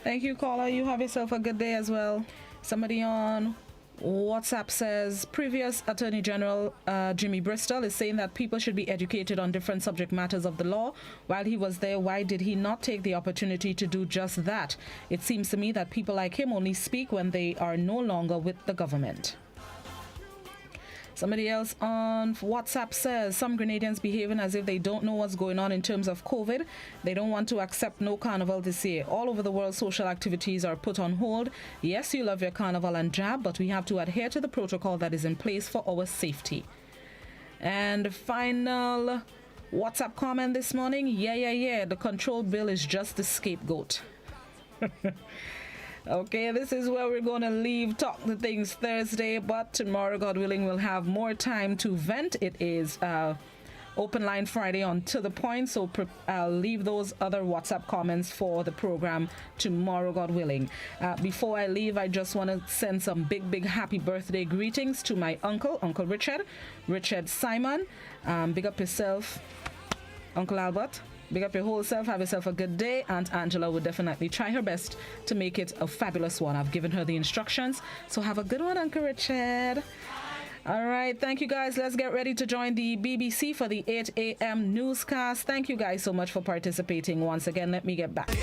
Thank you, caller. You have yourself a good day as well. Somebody on WhatsApp says previous Attorney General Jimmy Bristol is saying that people should be educated on different subject matters of the law. While he was there, why did he not take the opportunity to do just that? It seems to me that people like him only speak when they are no longer with the government. Somebody else on WhatsApp says some Grenadians behaving as if they don't know what's going on in terms of COVID. They don't want to accept no carnival this year. All over the world, social activities are put on hold. Yes, you love your carnival and jab, but we have to adhere to the protocol that is in place for our safety. And final WhatsApp comment this morning. Yeah. The control bill is just the scapegoat. Okay, this is where we're going to leave Talk the Things Thursday, but tomorrow, God willing, we'll have more time to vent. It is Open Line Friday on To The Point, so I'll leave those other WhatsApp comments for the program tomorrow, God willing. Before I leave, I just want to send some big happy birthday greetings to my Uncle Richard Simon. Big up yourself, Uncle Albert. Big up your whole self. Have yourself a good day. Aunt Angela would definitely try her best to make it a fabulous one. I've given her the instructions. So have a good one, Uncle Richard. All right. Thank you, guys. Let's get ready to join the BBC for the 8 a.m. newscast. Thank you guys so much for participating. Once again, let me get back.